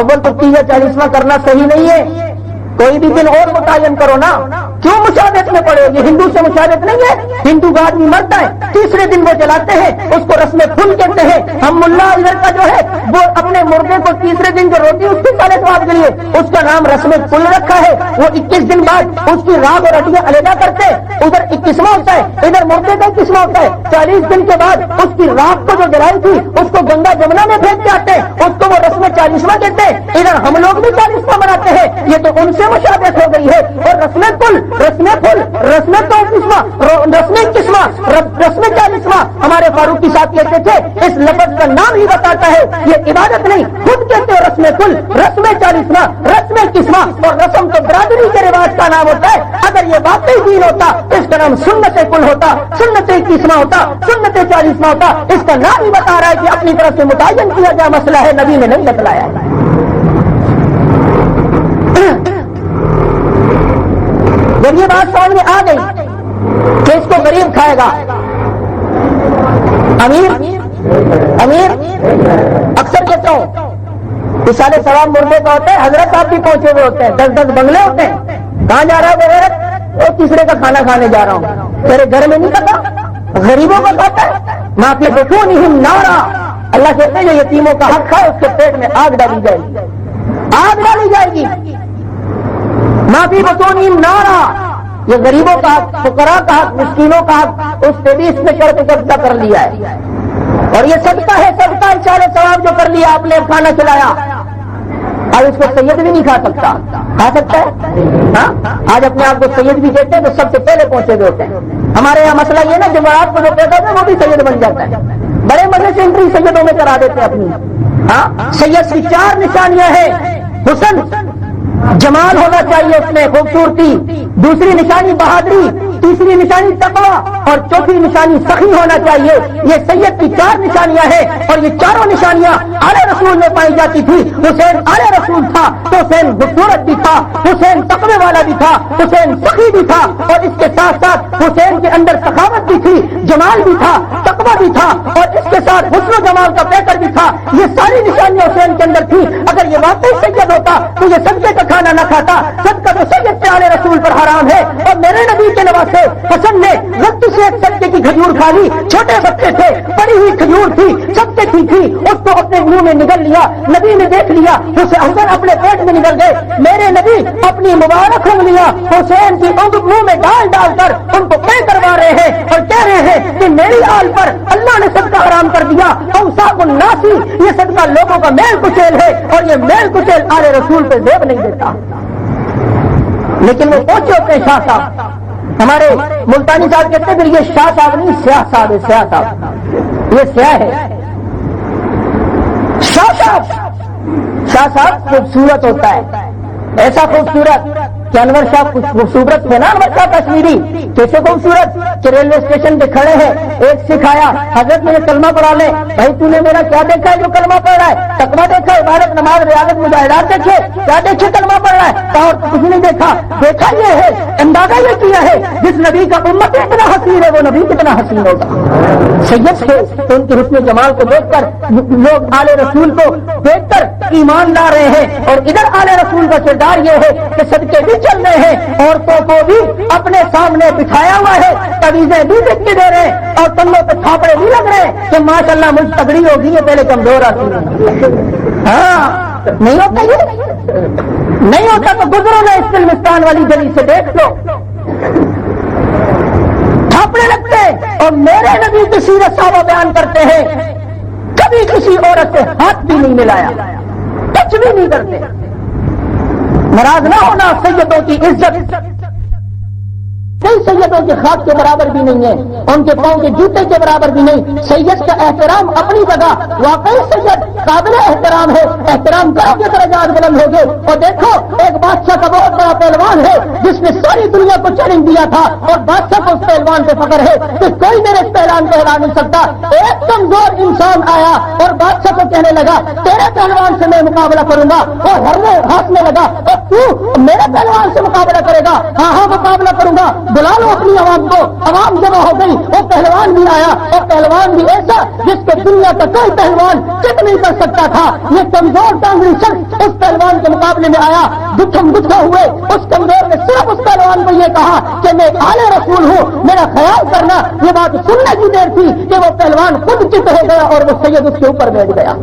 اول تو 30 یا 40واں کرنا صحیح نہیں ہے، کوئی بھی دن اور متعین کرو نا، کیوں مشابہت میں پڑے؟ یہ ہندو سے مشابہت نہیں ہے۔ ہندو کا آدمی مرتا ہے، تیسرے دن وہ جلاتے ہیں، اس کو رسم پھل کہتے ہیں۔ ہم ملا ادھر کا جو ہے وہ اپنے مردے کو تیسرے دن جو روٹی اس کے سالے ثواب کے لیے اس کا نام رسم پھل رکھا ہے۔ وہ 21 دن بعد اس کی راگ اور ہڈیاں علیحدہ کرتے ہیں، ادھر 21واں ہوتا ہے، ادھر مردے کا 21واں ہوتا ہے۔ 40 دن کے بعد اس کی راگ کو جو جلائی تھی اس کو گنگا جمنا میں پھینک کے آتے ہیں، اس کو وہ رسم 40واں کہتے ہیں۔ ادھر ہم لوگ بھی 40واں مناتے ہیں، یہ تو ان سے مشابہت ہو گئی ہے۔ اور رسم 40واں ہمارے فاروقی صاحب کہتے تھے، اس لفظ کا نام ہی بتاتا ہے یہ عبادت نہیں، خود کہتے ہیں رسم 40واں، رسم 21واں، اور رسم تو برادری کے رواج کا نام ہوتا ہے۔ اگر یہ واقعی دین ہوتا اس کا نام سنت کل ہوتا، سنت 21واں ہوتا، سنت 40واں ہوتا۔ اس کا نام ہی بتا رہا ہے کہ اپنی طرف سے متعین کیا گیا مسئلہ ہے، نبی نے نہیں بتلایا ہے۔ جب یہ بات سمجھ میں آ گئی کہ اس کو غریب کھائے گا، امیر اکثر کہتا ہوں سارے ثواب مردے کا ہوتا ہے، حضرت صاحب بھی پہنچے ہوئے ہوتے ہیں، 10 بنگلے ہوتے ہیں، کہاں جا رہا ہے بغیر اور تیسرے کا کھانا کھانے جا رہا ہوں، تیرے گھر میں نہیں کھاتا، غریبوں کا کھاتا ہے۔ ماں کے بطونہم نارا، اللہ کہتے ہیں جو یتیموں کا حق ہے اس کے پیٹ میں آگ ڈالی جائے گی۔ ماں کی بطونہم نارا، یہ غریبوں کا حق، فقراء کا حق، مسکینوں کا حق، اس سے بھی اس نے شرط قبضہ کر لیا ہے۔ اور یہ صدقہ ہے، صدقہ اشارے ثواب جو کر لیا آپ نے، کھانا کھلایا، اب اس کو سید بھی نہیں کھا سکتا، کھا سکتا ہے؟ ہاں آج اپنے آپ کو سید بھی کہتے ہیں تو سب سے پہلے پہنچے ہوئے ہوتے ہیں۔ ہمارے یہاں مسئلہ یہ نا جمعرات کو جو پیدا ہوتا ہے وہ بھی سید بن جاتا ہے، بڑے مزے سے انٹری سیدوں میں کرا دیتے ہیں اپنی۔ ہاں سید کی 4 نشانیاں ہیں، حسن جمال ہونا چاہیے اس میں، خوبصورتی، دوسری نشانی بہادری، تیسری نشانی تقویٰ اور چوتھی نشانی سخی ہونا چاہیے۔ یہ سید کی 4 نشانیاں ہیں اور یہ چاروں نشانیاں اعلی رسول میں پائی جاتی تھی۔ حسین اعلی رسول تھا تو حسین خوبصورت بھی تھا، حسین تقوی والا بھی تھا، حسین سخی بھی تھا، اور اس کے ساتھ ساتھ حسین کے اندر سخاوت بھی تھی، جمال بھی تھا، تقویٰ بھی تھا، اور اس کے ساتھ حسن و جمال کا پیکر بھی تھا۔ یہ ساری نشانیاں حسین کے اندر تھی۔ اگر اگر یہ واقعی سید ہوتا تو یہ صدقے کا کھانا نہ کھاتا. صدقہ تو سید پہ آل رسول پر حرام ہے. اور میرے نبی کے نواسے حسن نے غلطی سے ایک صدقے کی کھجور کھا لی. چھوٹے بچے تھے, پڑی ہوئی کھجور تھی, صدقے کی تھی, اس کو اپنے منہ میں نگل لیا. نبی نے دیکھ لیا, اسے حسن اپنے پیٹ میں نگل گئے. میرے نبی اپنی مبارک انگلیاں حسین کی منہ میں ڈال ڈال کر ان کو طے کروا رہے ہیں اور کہہ رہے ہیں کہ میری آل پر اللہ نے صدقہ حرام کر دیا. اوصاف الناسی, یہ صدقہ لوگوں کا میل کچیل ہے اور یہ میل کچیل آل رسول پہ زیب نہیں دیتا. لیکن وہ پہنچے ہوتے ہیں شاہ صاحب. ہمارے ملتانی صاحب کہتے ہیں کہ یہ شاہ صاحب نہیں, سیاہ صاحب ہے. سیاہ صاحب یہ سیاہ ہے. شاہ صاحب خوبصورت ہوتا ہے, ایسا خوبصورت کہ انور شاہ کچھ خوبصورت تھے نا. انور شاہ کشمیری کیسے خوبصورت کہ ریلوے اسٹیشن پہ کھڑے ہیں, ایک سکھ آیا, حضرت مجھے کلمہ پڑھا لے. بھائی تو نے میرا کیا دیکھا ہے جو کلمہ پڑھ رہا ہے؟ تقویٰ دیکھا, عبادت, نماز, ریاضت, مجاہدات دیکھے, کیا دیکھے کلمہ پڑھ رہا ہے؟ اور کچھ نہیں دیکھا. دیکھا یہ ہے, اندازہ یہ کیا ہے جس نبی کا امت اتنا حسین ہے وہ نبی کتنا حسین ہوگا. سید تھے تو ان کے حسن جمال کو دیکھ کر لوگ آل رسول کو دیکھ کر ایمان لا رہے ہیں. اور ادھر آل رسول کا کردار یہ ہے کہ صدقے بھی چل رہے ہیں, عورتوں کو بھی اپنے سامنے بٹھایا ہوا ہے, تویزیں بھی لکھ کے دے رہے ہیں اور تنوں پہ تھاپڑے بھی لگ رہے ہیں کہ ماشاء اللہ مجھ تگڑی ہوگی, یہ پہلے کمزور آتی ہے. ہاں نہیں ہوتا, یہ نہیں ہوتا تو گزرو نا اس فلمستان والی گلی سے دیکھ لو, تھاپڑے لگتے. اور میرے نبی کی سیرت صحابہ بیان کرتے ہیں کبھی کسی عورت سے ہاتھ بھی نہیں ملایا, کچھ بھی نہیں کرتے. ناراض نہ ہونا, سیدوں کی عزت کئی سیدوں کے خاک کے برابر بھی نہیں ہے, ان کے پاؤں کے جوتے کے برابر بھی نہیں. سید کا احترام اپنی جگہ, واقعی سید قابل احترام ہے. احترام کرو کے درجات بلند ہوگے. اور دیکھو ایک بادشاہ کا بہت بڑا پہلوان ہے جس نے ساری دنیا کو چیلنج دیا تھا, اور بادشاہ کو اس پہلوان پہ فخر ہے کہ کوئی میرے پہلوان کو ہرا نہیں سکتا. ایک کمزور انسان آیا اور بادشاہ کو کہنے لگا تیرے پہلوان سے میں مقابلہ کروں گا, اور ہنسنے لگا, اور تو میرے پہلوان سے مقابلہ کرے گا؟ ہاں ہاں مقابلہ کروں گا, بلا لو اپنی عوام کو. عوام جمع ہو گئی, وہ پہلوان بھی آیا, اور پہلوان بھی ایسا جس کو دنیا کا کوئی پہلوان چٹ نہیں کر سکتا تھا. یہ کمزور ٹانگری شخص اس پہلوان کے مقابلے میں آیا. گٹھم گٹھا ہوئے اس کمزور نے صرف اس پہلوان کو یہ کہا کہ میں آل رسول ہوں, میرا خیال کرنا. یہ بات سننے کی دیر تھی کہ وہ پہلوان خود چت ہو گیا اور وہ سید اس کے اوپر بیٹھ گیا.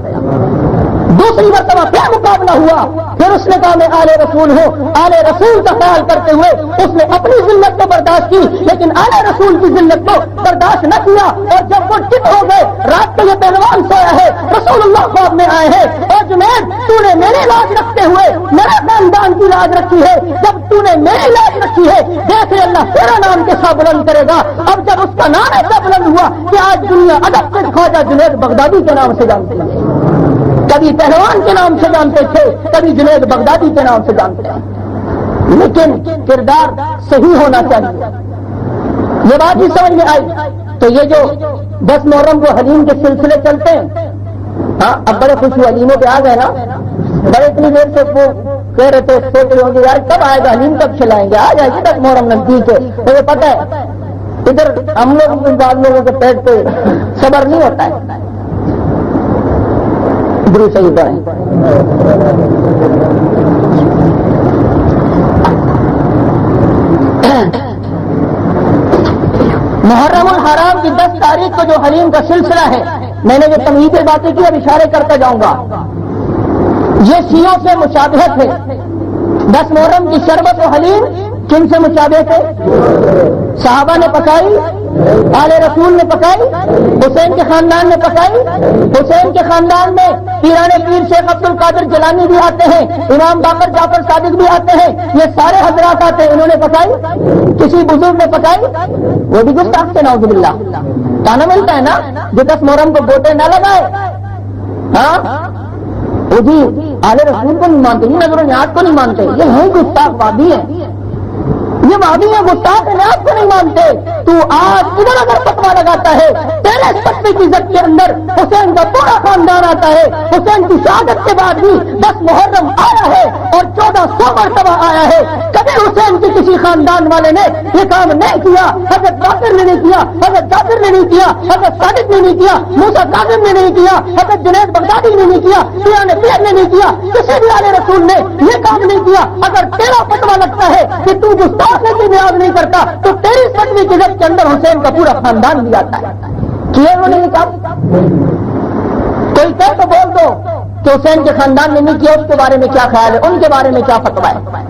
دوسری مرتبہ پھر مقابلہ ہوا, پھر اس نے کہا میں آل رسول ہوں. آل رسول کا خیال کرتے ہوئے اس نے اپنی ذلت کو برداشت کی, لیکن آل رسول کی ذلت کو برداشت نہ کیا. اور جب وہ چت ہو گئے, رات کو یہ پہلوان سویا ہے, رسول اللہ خواب میں آئے ہیں, اور جنید تو نے میری لاج رکھتے ہوئے میرے خاندان کی لاج رکھی ہے, جب تو نے میری لاج رکھی ہے دیکھ رہے اللہ تیرا نام کیسا بلند کرے گا. اب جب اس کا نام ایسا بلند ہوا کہ آج دنیا ادب سے خواجہ جنید بغدادی کے نام سے جانتے ہیں. کبھی پہلوان کے نام سے جانتے تھے, کبھی جنید بغدادی کے نام سے جانتے ہیں. لیکن کردار صحیح ہونا چاہیے. یہ بات ہی سمجھ میں آئی تو یہ جو 10 محرم کو حلیم کے سلسلے چلتے ہیں, ہاں اب بڑے خوشی حلیموں پہ آ گئے نا. بڑے اتنی دیر سے وہ کہہ رہے تھے, سوچ رہے ہوں گے یار کب آئے گا حلیم, کب کھلائیں گے. آ جائے گی 10 محرم نزدیک ہے. مجھے پتہ ہے ادھر ہم لوگ بعض لوگوں کے پیٹ پہ صبر نہیں ہوتا ہے. صحیح پڑھیں. محرم الحرام کی 10 تاریخ کو جو حلیم کا سلسلہ ہے, میں نے جو تمہیدی باتیں کی اب اشارے کرتا جاؤں گا. یہ شیعوں سے مشابہت ہے. 10 محرم کی شربت و حلیم کن سے مشابہت ہے؟ صحابہ نے پکائی, آل رسول نے پکائی, حسین کے خاندان نے پکائی. حسین کے خاندان میں پیران پیر شیخ عبد القادر جیلانی بھی آتے ہیں, امام باقر جعفر صادق بھی آتے ہیں, یہ سارے حضرات آتے ہیں. انہوں نے پکائی, کسی بزرگ نے پکائی, وہ بھی گستاخ سے نعوذ باللہ. تانا ملتا ہے نا جو 10 محرم کو گوٹے نہ لگائے. ہاں وہ جی آل رسول کو نہیں مانتے, یہ نظر و نیاز کو نہیں مانتے, یہ ہیں گستاخ وادی ہیں. یہ وہابی ہیں گستاخ ہیں، آپ کو نہیں مانتے. تو آج ادھر اگر فتوا لگاتا ہے، تیرے فتوے کی عزت کے اندر حسین کا پورا خاندان آتا ہے. حسین کی شہادت کے بعد بھی 10 محرم آیا ہے اور 1400 مرتبہ آیا ہے. کبھی حسین کے کسی خاندان والے نے یہ کام نہیں کیا. حضرت باقر نے نہیں کیا، حضرت جابر نے نہیں کیا، حضرت صادق نے نہیں کیا، موسیٰ کاظم نے نہیں کیا، حضرت جنید بغدادی نے نہیں کیا، پیران پیر نے نہیں کیا، کسی بھی آلے رسول نے یہ کام نہیں کیا. اگر تیرا فتوا لگتا ہے کہ تو گستاخی کی نیاز نہیں کرتا تو تیری فتوی کی جب کے اندر حسین کا پورا خاندان بھی آتا ہے. کیے انہوں نے یہ کام؟ کوئی کہ تو بول دو کہ حسین کے خاندان نے نہیں کیا، اس کے بارے میں کیا خیال ہے، ان کے بارے میں کیا فتوا ہے.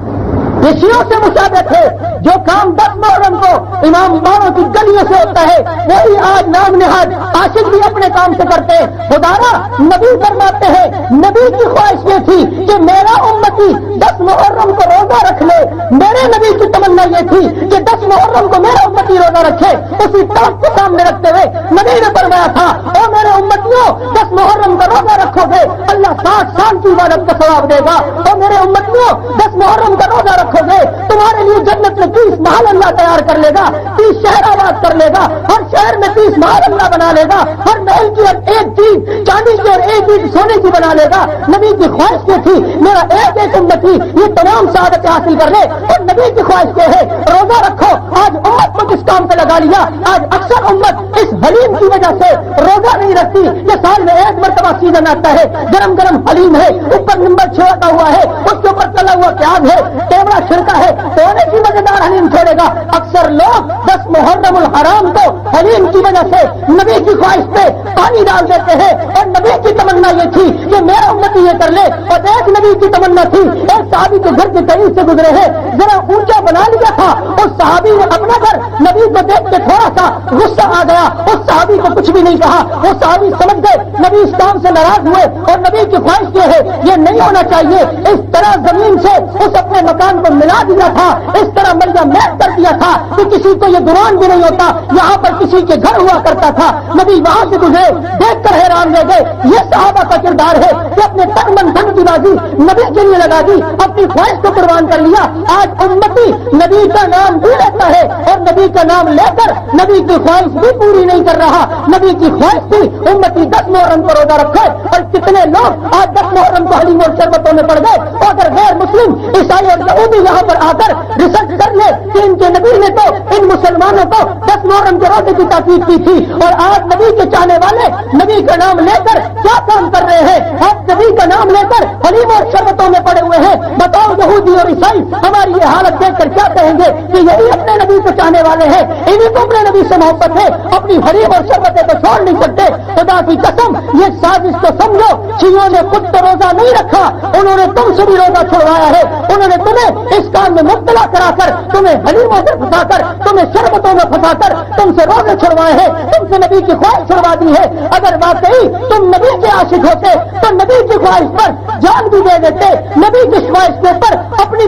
یہ شیعوں سے مشابہت ہے. جو کام 10 محرم کو امام اماموں کی گلیوں سے ہوتا ہے وہی آج نام نہاد عاشق بھی اپنے کام سے کرتے ہیں. خدارا نبی فرماتے ہیں، نبی کی خواہش یہ تھی کہ میرا امتی 10 محرم کو روزہ رکھ لے. میرے نبی کی تمنا یہ تھی کہ 10 محرم کو میرا امتی روزہ رکھے. اسی طرف کو سامنے رکھتے ہوئے نبی نے فرمایا تھا، او میرے امتیوں 10 محرم کا روزہ رکھو گے اللہ 60 سال کی عبادت کا ثواب دے گا. او میرے امتیوں 10 محرم کا روزہ رکھو گے تمہارے لیے جنت میں 30 محل اللہ تیار کر لے گا، 30 شہر آباد کر لے گا، ہر شہر میں 30 محل اللہ بنا لے گا، ہر محل کی ایک چیز چاندی کی اور ایک چیز سونے کی بنا لے گا. نبی کی خواہش یہ تھی میرا ایک امتی یہ تمام سعادتیں حاصل کر لے. اور نبی کی خواہش یہ ہے روزہ رکھو. آج امت کو کس کام پہ لگا لیا؟ آج اکثر امت اس حلیم کی وجہ سے روزہ نہیں رکھتی. یہ سال میں ایک مرتبہ سیزن آتا ہے، گرم گرم حلیم ہے، اوپر نمبر چھوڑا ہوا ہے، اس کے اوپر تلا ہوا پیاز ہے، کیمرہ چھڑکا ہے، سونے کی مزیدار حلیم چھوڑے گا. اکثر لوگ 10 محرم الحرام کو حلیم کی وجہ سے نبی کی خواہش پہ پانی ڈال دیتے ہیں. اور نبی کی تمنا یہ تھی کہ میرا امتی یہ کر لے. اور ایک نبی کی تمنا تھی، ایک صحابی کے گھر کے قریب سے گزرے ہیں، ذرا اونچا بنا لیا تھا. اس صحابی نے اپنا گھر نبی کو دیکھ کے تھوڑا سا غصہ آ گیا. اس صحابی کو کچھ بھی نہیں کہا. وہ صحابی سمجھ گئے نبی اس کام سے ناراض ہوئے. اور نبی کی خواہش یہ ہے یہ نہیں ہونا چاہیے. اس طرح زمین سے اس اپنے مکان کو ملا دیا تھا، اس طرح ملیا میٹ کر دیا تھا کہ کسی کو یہ گمان بھی نہیں ہوتا یہاں پر کسی کے گھر ہوا کرتا تھا. نبی وہاں سے گزرے، دیکھ کر حیران رہ گئے. یہ صحابہ کا کردار ہے کہ اپنے تن من دھن کی بازی نبی کے لیے لگا دی، اپنی خواہش کو قربان کر لیا. آج امتی نبی کا نام بھی لیتا ہے اور نبی کا نام لے کر نبی کی خواہش بھی پوری نہیں کر رہا. نبی کی خواہش تھی امتی 10 محرم کو روزہ رکھے اور کتنے لوگ آج 10 محرم کو حلیم اور شربتوں میں پڑ گئے. اور اگر غیر مسلم عیسائی اور یہودی یہاں پر آ کر ریسرچ کر لے کہ ان کے نبی نے تو ان مسلمانوں کو 10 محرم کے روزے کی تاکید کی تھی اور آج نبی کے چاہنے والے نبی کا نام لے کر کیا کام کر رہے ہیں؟ آج نبی کا نام لے کر حلیم اور شربتوں میں پڑے ہوئے ہیں. بتاؤ یہودی اور عیسائی ہماری یہ حالت دیکھ کر کیا کہیں گے کہ یہی اپنے نبی کو چاہنے والے ہیں، انہیں کو اپنے نبی سے محبت ہے، اپنی حلیم اور شربتیں تو چھوڑ نہیں سکتے. خدا کی قسم یہ سازش تو سمجھو شیعوں نے خود تو روزہ نہیں رکھا، انہوں نے تم سے بھی روزہ چھڑوایا ہے. انہوں نے تمہیں اس کام میں مبتلا کرا کر، تمہیں حلیموں سے پھنسا کر، تمہیں شربتوں میں پھنسا کر تم سے روزے چھڑوائے ہیں، تم سے نبی کی خواہش چھڑوا دی ہے. اگر واقعی تم نبی کے عاشق ہوتے تو نبی کی خواہش پر جان بھی دے دیتے، نبی کی خواہش کے اوپر اپنی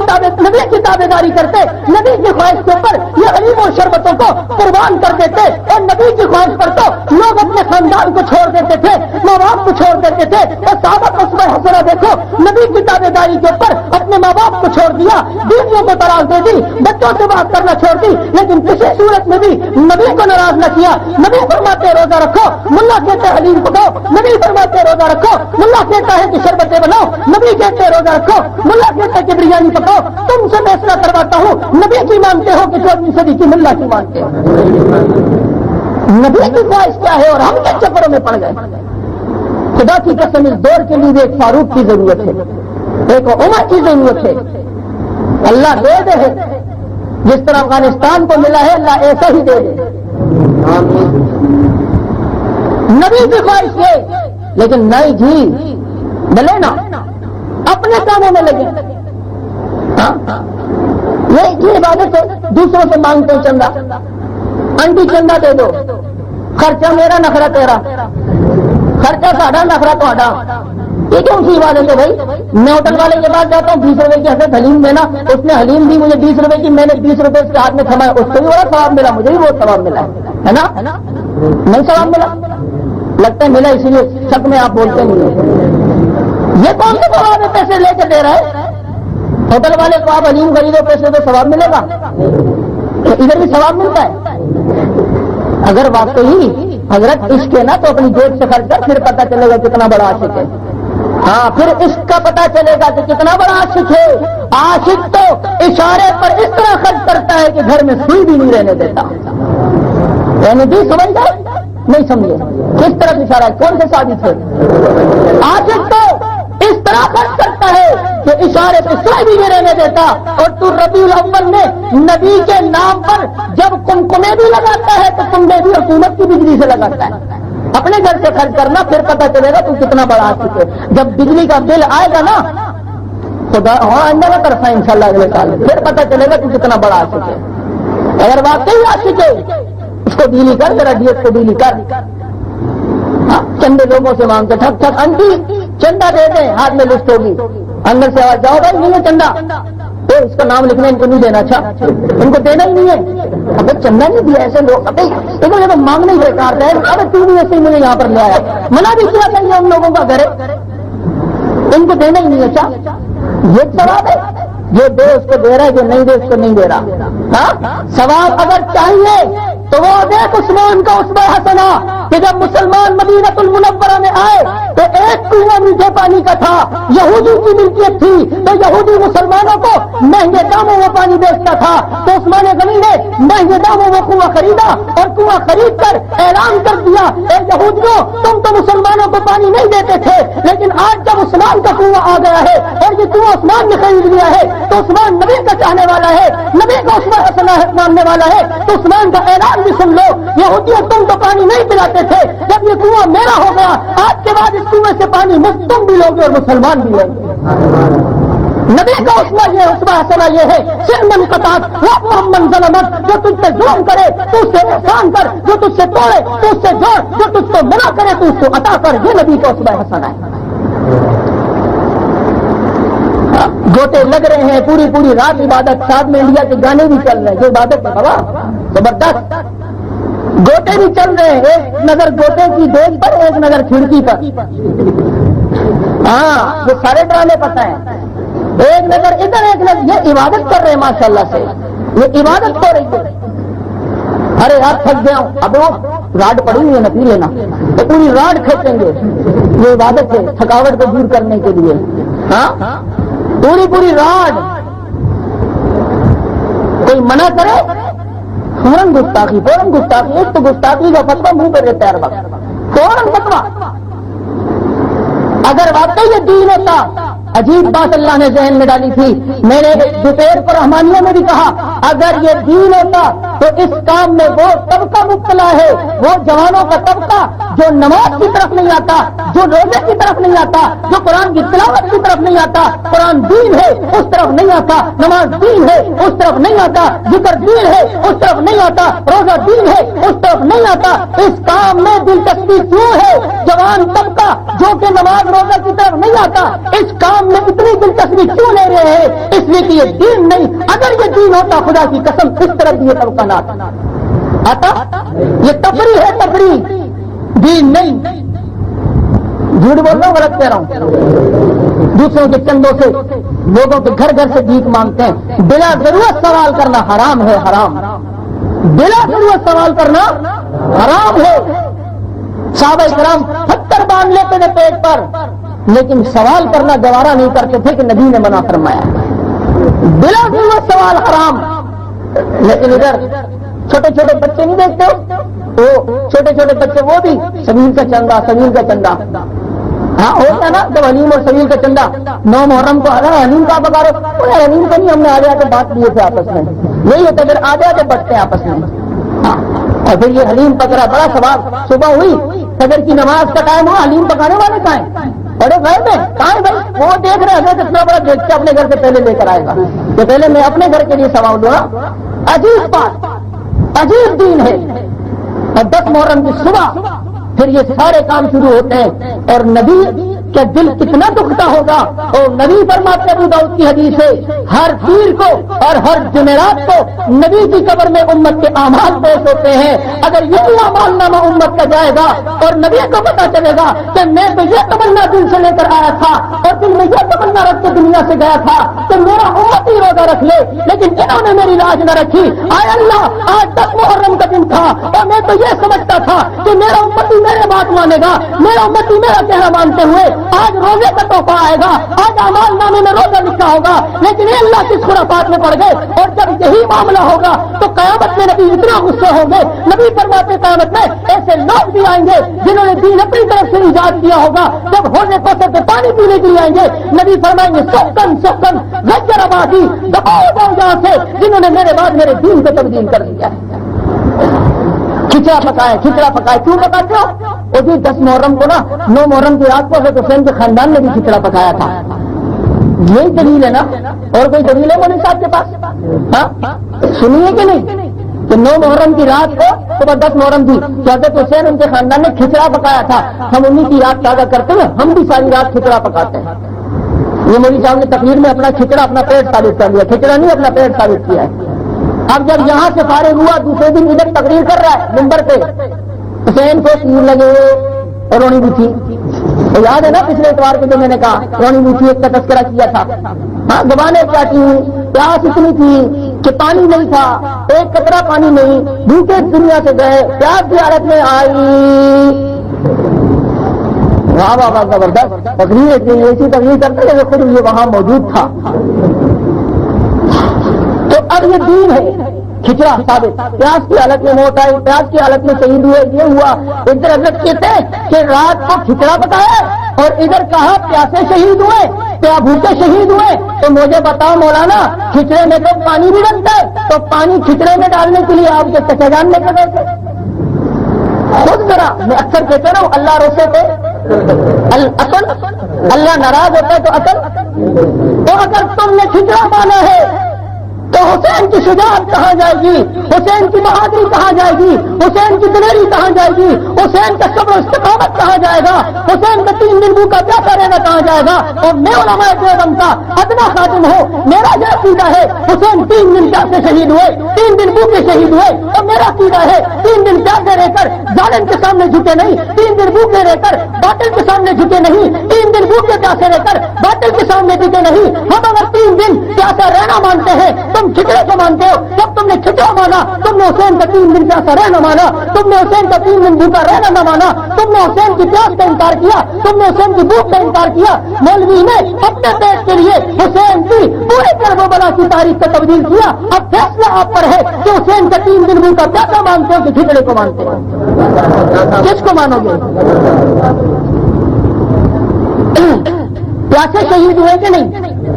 نبی کی تابع داری کرتے، نبی کی خواہش کے اوپر یہ حلیم اور شربتوں کو قربان کر دیتے. اور نبی کی خواہش پر تو لوگ اپنے خاندان کو چھوڑ دیتے تھے، ماں باپ کو چھوڑ دیتے تھے. اور صحابہ کو صبح حسنا دیکھو، نبی کی تابع داری کے اوپر اپنے ماں باپ کو چھوڑ دیا، بیویوں کو طلاق دے دی، بچوں سے بات کرنا چھوڑ دی، لیکن کسی صورت میں بھی نبی کو ناراض نہ کیا. نبی فرماتے روزہ رکھو، ملا کہتے ہیں حلیم پکاؤ. نبی فرماتے روزہ رکھو، ملا کہتا ہے کہ شربتیں بناؤ. نبی کہتے ہیں روزہ رکھو، ملا کہتا ہے کہ بریانی پکاؤ. تم سے فیصلہ کرواتا ہوں نبی کی مانتے ہو کہ 14ویں صدی کی ملا کی مانتے ہو؟ نبی کی خواہش کیا ہے اور ہم کیا چکروں میں پڑ گئے؟ خدا کی قسم اس دور کے لیے ایک فاروق کی ضرورت ہے، ایک عمر کی ضرورت ہے. اللہ دے دے ہے جس طرح افغانستان کو ملا ہے، اللہ ایسا ہی دے دے. نبی کی خواہش ہے لیکن نہیں جی بلے نا اپنے کاموں میں لگے. یہ عبادت ہے، دوسروں سے مانگتے ہیں چندہ، انٹی چندہ دے دو، خرچہ میرا نخرا تیرا، خرچہ ساڑھا نخرا تو یہ کون سی عبادت ہے بھائی؟ میں ہوٹل والے کے پاس جاتا ہوں 20 روپے کی حضرت حلیم دینا، اس نے حلیم دی مجھے 20 روپے کی، میں نے 20 روپے اس کے ہاتھ میں تھمایا، اس کو بھی بڑا ثواب ملا، مجھے بھی بہت ثواب ملا ہے نا؟ نہیں ثواب ملا؟ لگتا ہے ملا، اسی لیے شک میں آپ بولتے نہیں. یہ کون سا ثواب ہے پیسے لے کے دے رہا ہے؟ ہوٹل والے کو آپ حلیم خریدو پیسے تو ثواب ملے گا؟ تو ادھر بھی ثواب ملتا ہے. اگر واقعی حضرت عشق ہے نا تو اپنی جیب سے خرچ کر، پھر پتہ چلے گا کتنا بڑا عاشق ہے. ہاں پھر عشق کا پتہ چلے گا کہ کتنا بڑا عاشق ہے. عاشق تو اشارے پر اس طرح خرچ کرتا ہے کہ گھر میں سوئی بھی نہیں رہنے دیتا. یعنی بھی سمجھ گئے نہیں سمجھے کس طرح اشارہ ہے؟ کون سے ثابت ہے؟ عاشق تو اس طرح خرچ کرتا ہے کہ اشارے پہ سوئی بھی نہیں رہنے دیتا. اور تو ربیع الاول میں نبی کے نام پر جب کمکمے بھی لگاتا ہے تو تم نے بھی حکومت کی بجلی سے لگاتا ہے. اپنے گھر سے خرچ کرنا، پھر پتہ چلے گا تو کتنا بڑا عاشق ہے. جب بجلی کا بل آئے گا نا خدا آئندہ کا طرف ہے انشاءاللہ اگلے سال، پھر پتہ چلے گا تو کتنا بڑا عاشق ہے. اگر واقعی عاشق ہے اس کو ڈیلی کر، ذرا ڈیٹ کو ڈیلی کر. چندے لوگوں سے مانگتے ٹھک ٹھک آنٹی چندہ دے دیں، ہاتھ میں لسٹ ہوگی، اندر سے آواز جاؤ بھائی نہیں ہے چندہ. تو اس کا نام لکھنا ان کو نہیں دینا. اچھا ان کو دینا ہی نہیں ہے. ابھی چندہ نہیں دیا ایسے لوگ. ابھی دیکھو یہ تو مانگنے ہی بیکار ہے. ابھی تو بھی ایسے ہی مجھے یہاں پر لے آیا، منع بھی کیا کہ ان لوگوں کا گھر ہے، ان کو دینا ہی نہیں. اچھا یہ ثواب ہے، جو دے اس کو دے رہا ہے، جو نہیں دے اس کو نہیں دے رہا. ہاں ثواب اگر چاہیے تو وہ دیکھ عثمان کا اسوہ حسنہ کہ جب مسلمان مدینہ المنورہ میں آئے تو ایک کنواں میٹھے پانی کا تھا، یہودی کی ملکیت تھی، تو یہودی مسلمانوں کو مہنگے داموں میں پانی بیچتا تھا. تو عثمان غنی نے مہنگے داموں میں کنواں خریدا اور کنواں خرید کر اعلان کر دیا اے یہودیوں تم تو مسلمانوں کو پانی نہیں دیتے تھے، لیکن آج جب عثمان کا کنواں آ گیا ہے اور یہ کنواں عثمان نے خرید لیا ہے تو عثمان نبی کا چاہنے والا ہے، نبی کا اسوہ حسنہ ماننے والا ہے. تو عثمان کا اعلان بھی سن لو، یہودیوں تم تو پانی نہیں پلاتے تھے، جب یہ کنواں میرا ہو گیا آج کے بعد اس کنویں سے پانی مفت تم بھی لوگے اور مسلمان بھی لوگے. نبی کا اسوہ یہ اسوہ حسنہ یہ ہے صرف من قطعت ومن ظلمت، جو تجھ سے ظلم کرے تو اس سے احسان کر، جو تجھ سے توڑے تو اس سے جوڑ، جو تجھ کو منع کرے تو اس کو عطا کر. یہ نبی کا اسوہ حسنہ ہے. گوٹے لگ رہے ہیں پوری پوری رات عبادت، ساتھ میں انڈیا کے گانے بھی چل رہے ہیں، جو عبادت ہے بابا زبردست. گوٹے بھی چل رہے ہیں، ایک نظر گوٹے کی دیکھ پر، ایک نظر کھڑکی پر. ہاں یہ سارے ڈرامے پتہ ہیں. ایک نظر ادھر ایک نظر، یہ عبادت کر رہے ہیں ماشاءاللہ سے، یہ عبادت ہو رہی ہے. ارے یار تھک گیا ہوں، اب وہ راڈ پڑی ہوئی ہے نہ پی لینا، تو پوری راڈ کھینچیں گے. یہ عبادت ہے تھکاوٹ کو دور کرنے کے لیے. ہاں پوری پوری راڈ. کوئی منع کرے فوراً گستاخی، فوراً گستاخی. ایک تو گستاخی کا فتویٰ منہ پہ رہتا ہے ہر وقت، فوراً فتویٰ. اگر واقعی یہ دین ہوتا، عجیب بات اللہ نے ذہن میں ڈالی تھی. میں نے دوپہر پر رحمانیہ میں بھی کہا اگر یہ دین ہوتا تو اس کام میں وہ طبقہ مبتلا ہے، وہ جوانوں کا طبقہ جو نماز کی طرف نہیں آتا، جو روزے کی طرف نہیں آتا، جو قرآن کی تلاوت کی طرف نہیں آتا. قرآن دین ہے اس طرف نہیں آتا، نماز دین ہے اس طرف نہیں آتا، ذکر دین ہے اس طرف نہیں آتا، روزہ دین ہے اس طرف نہیں آتا. اس کام میں دلچسپی کیوں ہے؟ جوان طبقہ جو کہ نماز روزہ کی طرف نہیں آتا اس کام میں اتنی دلچسپی کیوں لے رہے ہیں؟ اس لیے کہ یہ دین نہیں. اگر یہ دین ہوتا خدا کی قسم اس طرف بھی یہ طبقہ نہ آتا. یہ تفریح ہے، تفریح، دین نہیں. جھوٹ بول رہا ہوں غلط کہہ رہا ہوں؟ دوسروں کے چندوں سے لوگوں کے گھر گھر سے بھیک مانگتے ہیں. بلا ضرورت سوال کرنا حرام ہے، حرام. بلا ضرورت سوال کرنا حرام ہے. صحابہ کرام پتھر باندھ لیتے تھے پیٹ پر، لیکن سوال کرنا گوارا نہیں کرتے تھے کہ نبی نے منع فرمایا. بلا ضرورت سوال حرام. لیکن ادھر چھوٹے چھوٹے بچے نہیں دیکھتے ہو، وہ چھوٹے چھوٹے بچے وہ بھی سبیل کا چندہ، سبیل کا چندہ. ہاں ہوتا ہے نا جب حلیم اور سبیل کا چندہ 9 محرم کو حلیم کا پکارو، حلیم کا نہیں، ہم نے آ جا کے بات لیے تھے آپس میں. نہیں ہوتا پھر آ جا کے بچتے ہیں آپس میں. اور پھر یہ حلیم پکڑا، بڑا ثواب. صبح ہوئی فجر کی نماز کا ٹائم ہوا، حلیم پکانے والے کہاں ہیں؟ بڑے غیر میں کہاں ہے بھائی؟ وہ دیکھ رہے ہیں اتنا بڑا دیکھ کے اپنے گھر سے پہلے لے کر آئے گا کہ پہلے میں اپنے گھر کے لیے ثواب دوں گا. عجیب بات، عجیب دین ہے. اور 10 محرم کی صبح پھر یہ سارے کام شروع ہوتے ہیں اور نبی کہ دل کتنا دکھتا ہوگا. اور نبی فرماتے ابو داؤد کی حدیث ہے ہر پیر کو اور ہر جمعرات کو نبی کی قبر میں امت کے اعمال پیش ہوتے ہیں. اگر یہی اعمال نامہ امت کا جائے گا اور نبی کو پتا چلے گا کہ میں تو یہ تمنا دل سے لے کر آیا تھا اور دل میں یہ تمنا رکھ کے دنیا سے گیا تھا کہ میرا امت ہی روزہ رکھ لے، لیکن انہوں نے میری لاج نہ رکھی. آئے اللہ آج 10 محرم کا دن تھا اور میں تو یہ سمجھتا تھا کہ میرا امتی میرے بات مانے گا، میرا امتی میرا کہنا مانتے ہوئے آج روزے کا تحفہ آئے گا، آج اعمال نامے میں روزہ لکھا ہوگا، لیکن یہ اللہ کی خرافات میں پڑ گئے. اور جب یہی معاملہ ہوگا تو قیامت میں نبی اتنا غصے ہوں گے. نبی فرماتے قیامت میں ایسے لوگ بھی آئیں گے جنہوں نے دین اپنی طرف سے ایجاد کیا ہوگا. جب ہونے کوثر کے پانی پینے کے لیے آئیں گے نبی فرمائیں گے سکن سکن غجر آبادی دباؤ جاؤ جہاں سے جنہوں نے میرے بعد میرے دین کو تبدیل کر دیا ہے. کھچڑا پکائے کیوں پکاتے ہو؟ وہ جی 10 محرم کو نا 9 محرم کی رات کو حضرت حسین کے خاندان نے بھی کھچڑا پکایا تھا. یہی دلیل ہے نا؟ اور کوئی دلیل ہے مولوی صاحب کے پاس؟ ہاں سنیے کہ نہیں کہ 9 محرم کی رات کو صبح 10 محرم تھی کہ حضرت حسین ان کے خاندان نے کھچڑا پکایا تھا. ہم انہی کی رات تازہ کرتے ہوئے ہم بھی ساری رات کھچڑا پکاتے ہیں. یہ مولوی صاحب نے تقریر میں اپنا کھچڑا اپنا پیٹ ثابت کر لیا، کھچڑا نہیں اپنا پیٹ ثابت کیا ہے. اب جب یہاں سے فارغ ہوا دوسرے دن ادھر تقریر کر رہا ہے ممبر پہ، حسین کو تیر لگے اور رونی بھی تھی. یاد ہے نا پچھلے اتوار کے جو میں نے کہا رونی بھی تھی ایک کا تذکرہ کیا تھا. ہاں زبانیں کیا تھی، پیاس اتنی تھی کہ پانی نہیں تھا، ایک قطرہ پانی نہیں، بھوکے دنیا سے گئے، پیاس کی حالت میں آئی. واہ واہ زبردست تقریر ایسی تقریر کرتے جیسے خود یہ وہاں موجود تھا. تو اب یہ دین ہے کھچڑا ثابت. پیاس کی حالت میں موت آئی، پیاس کی حالت میں شہید ہوئے، یہ ہوا. ادھر حضرت کہتے ہیں کہ رات کو کھچڑا پکایا اور ادھر کہا پیاسے شہید ہوئے، بھوکے شہید ہوئے. تو مجھے بتاؤ مولانا کھچڑے میں تو پانی بھی بنتا ہے، تو پانی کھچڑے میں ڈالنے کے لیے آپ کے چچا جان میں کر رہے تھے. خود ذرا میں اکثر کہتا ہوں اللہ روسے تھے عقل، اللہ ناراض ہوتا ہے تو عقل. تو اگر تم نے کھچڑا مانا ہے تو حسین کی شجاعت کہاں جائے گی، حسین کی بہادری کہاں جائے گی، حسین کی دلیری کہاں جائے گی، حسین کا صبر و استقامت کہاں جائے گا، حسین کا 3 دن بھوکا پیاسا رہنا کہاں جائے گا. اور میں علماء دیوبند کا ادنا خادم ہوں، میرا یہ عقیدہ ہے حسین 3 دن پیاسے شہید ہوئے، 3 دن بھوکے شہید ہوئے. اور میرا عقیدہ ہے 3 دن پیاسے رہ کر ظالم کے سامنے جھکے نہیں، 3 دن بھوکے رہ کر باطل کے سامنے جھکے نہیں، 3 دن بھوکے پیاسے رہ کر باطل کے سامنے جھکے نہیں. ہم اگر 3 دن پیاسا رہنا مانتے ہیں، تم کھچڑے کو مانتے ہو. جب تم نے کھچڑا مانا تم نے حسین کا 3 دن پیاسا رہنا مانا، تم نے حسین کا 3 دن بھوکا رہنا نہ مانا، تم نے حسین کی پیاس کا انکار کیا، تم نے حسین کی بھوک کا انکار کیا. مولوی نے اپنے پیٹ کے لیے حسین کی پورے کرب و بلا کی تاریخ کو تبدیل کیا. اب فیصلہ آپ پر ہے کہ حسین کا 3 دن بھوکا پیاسا مانتے ہو کہ کھچڑے کو مانتے ہو، کس کو مانو گے؟ پیاسے شہید ہوئے کہ نہیں؟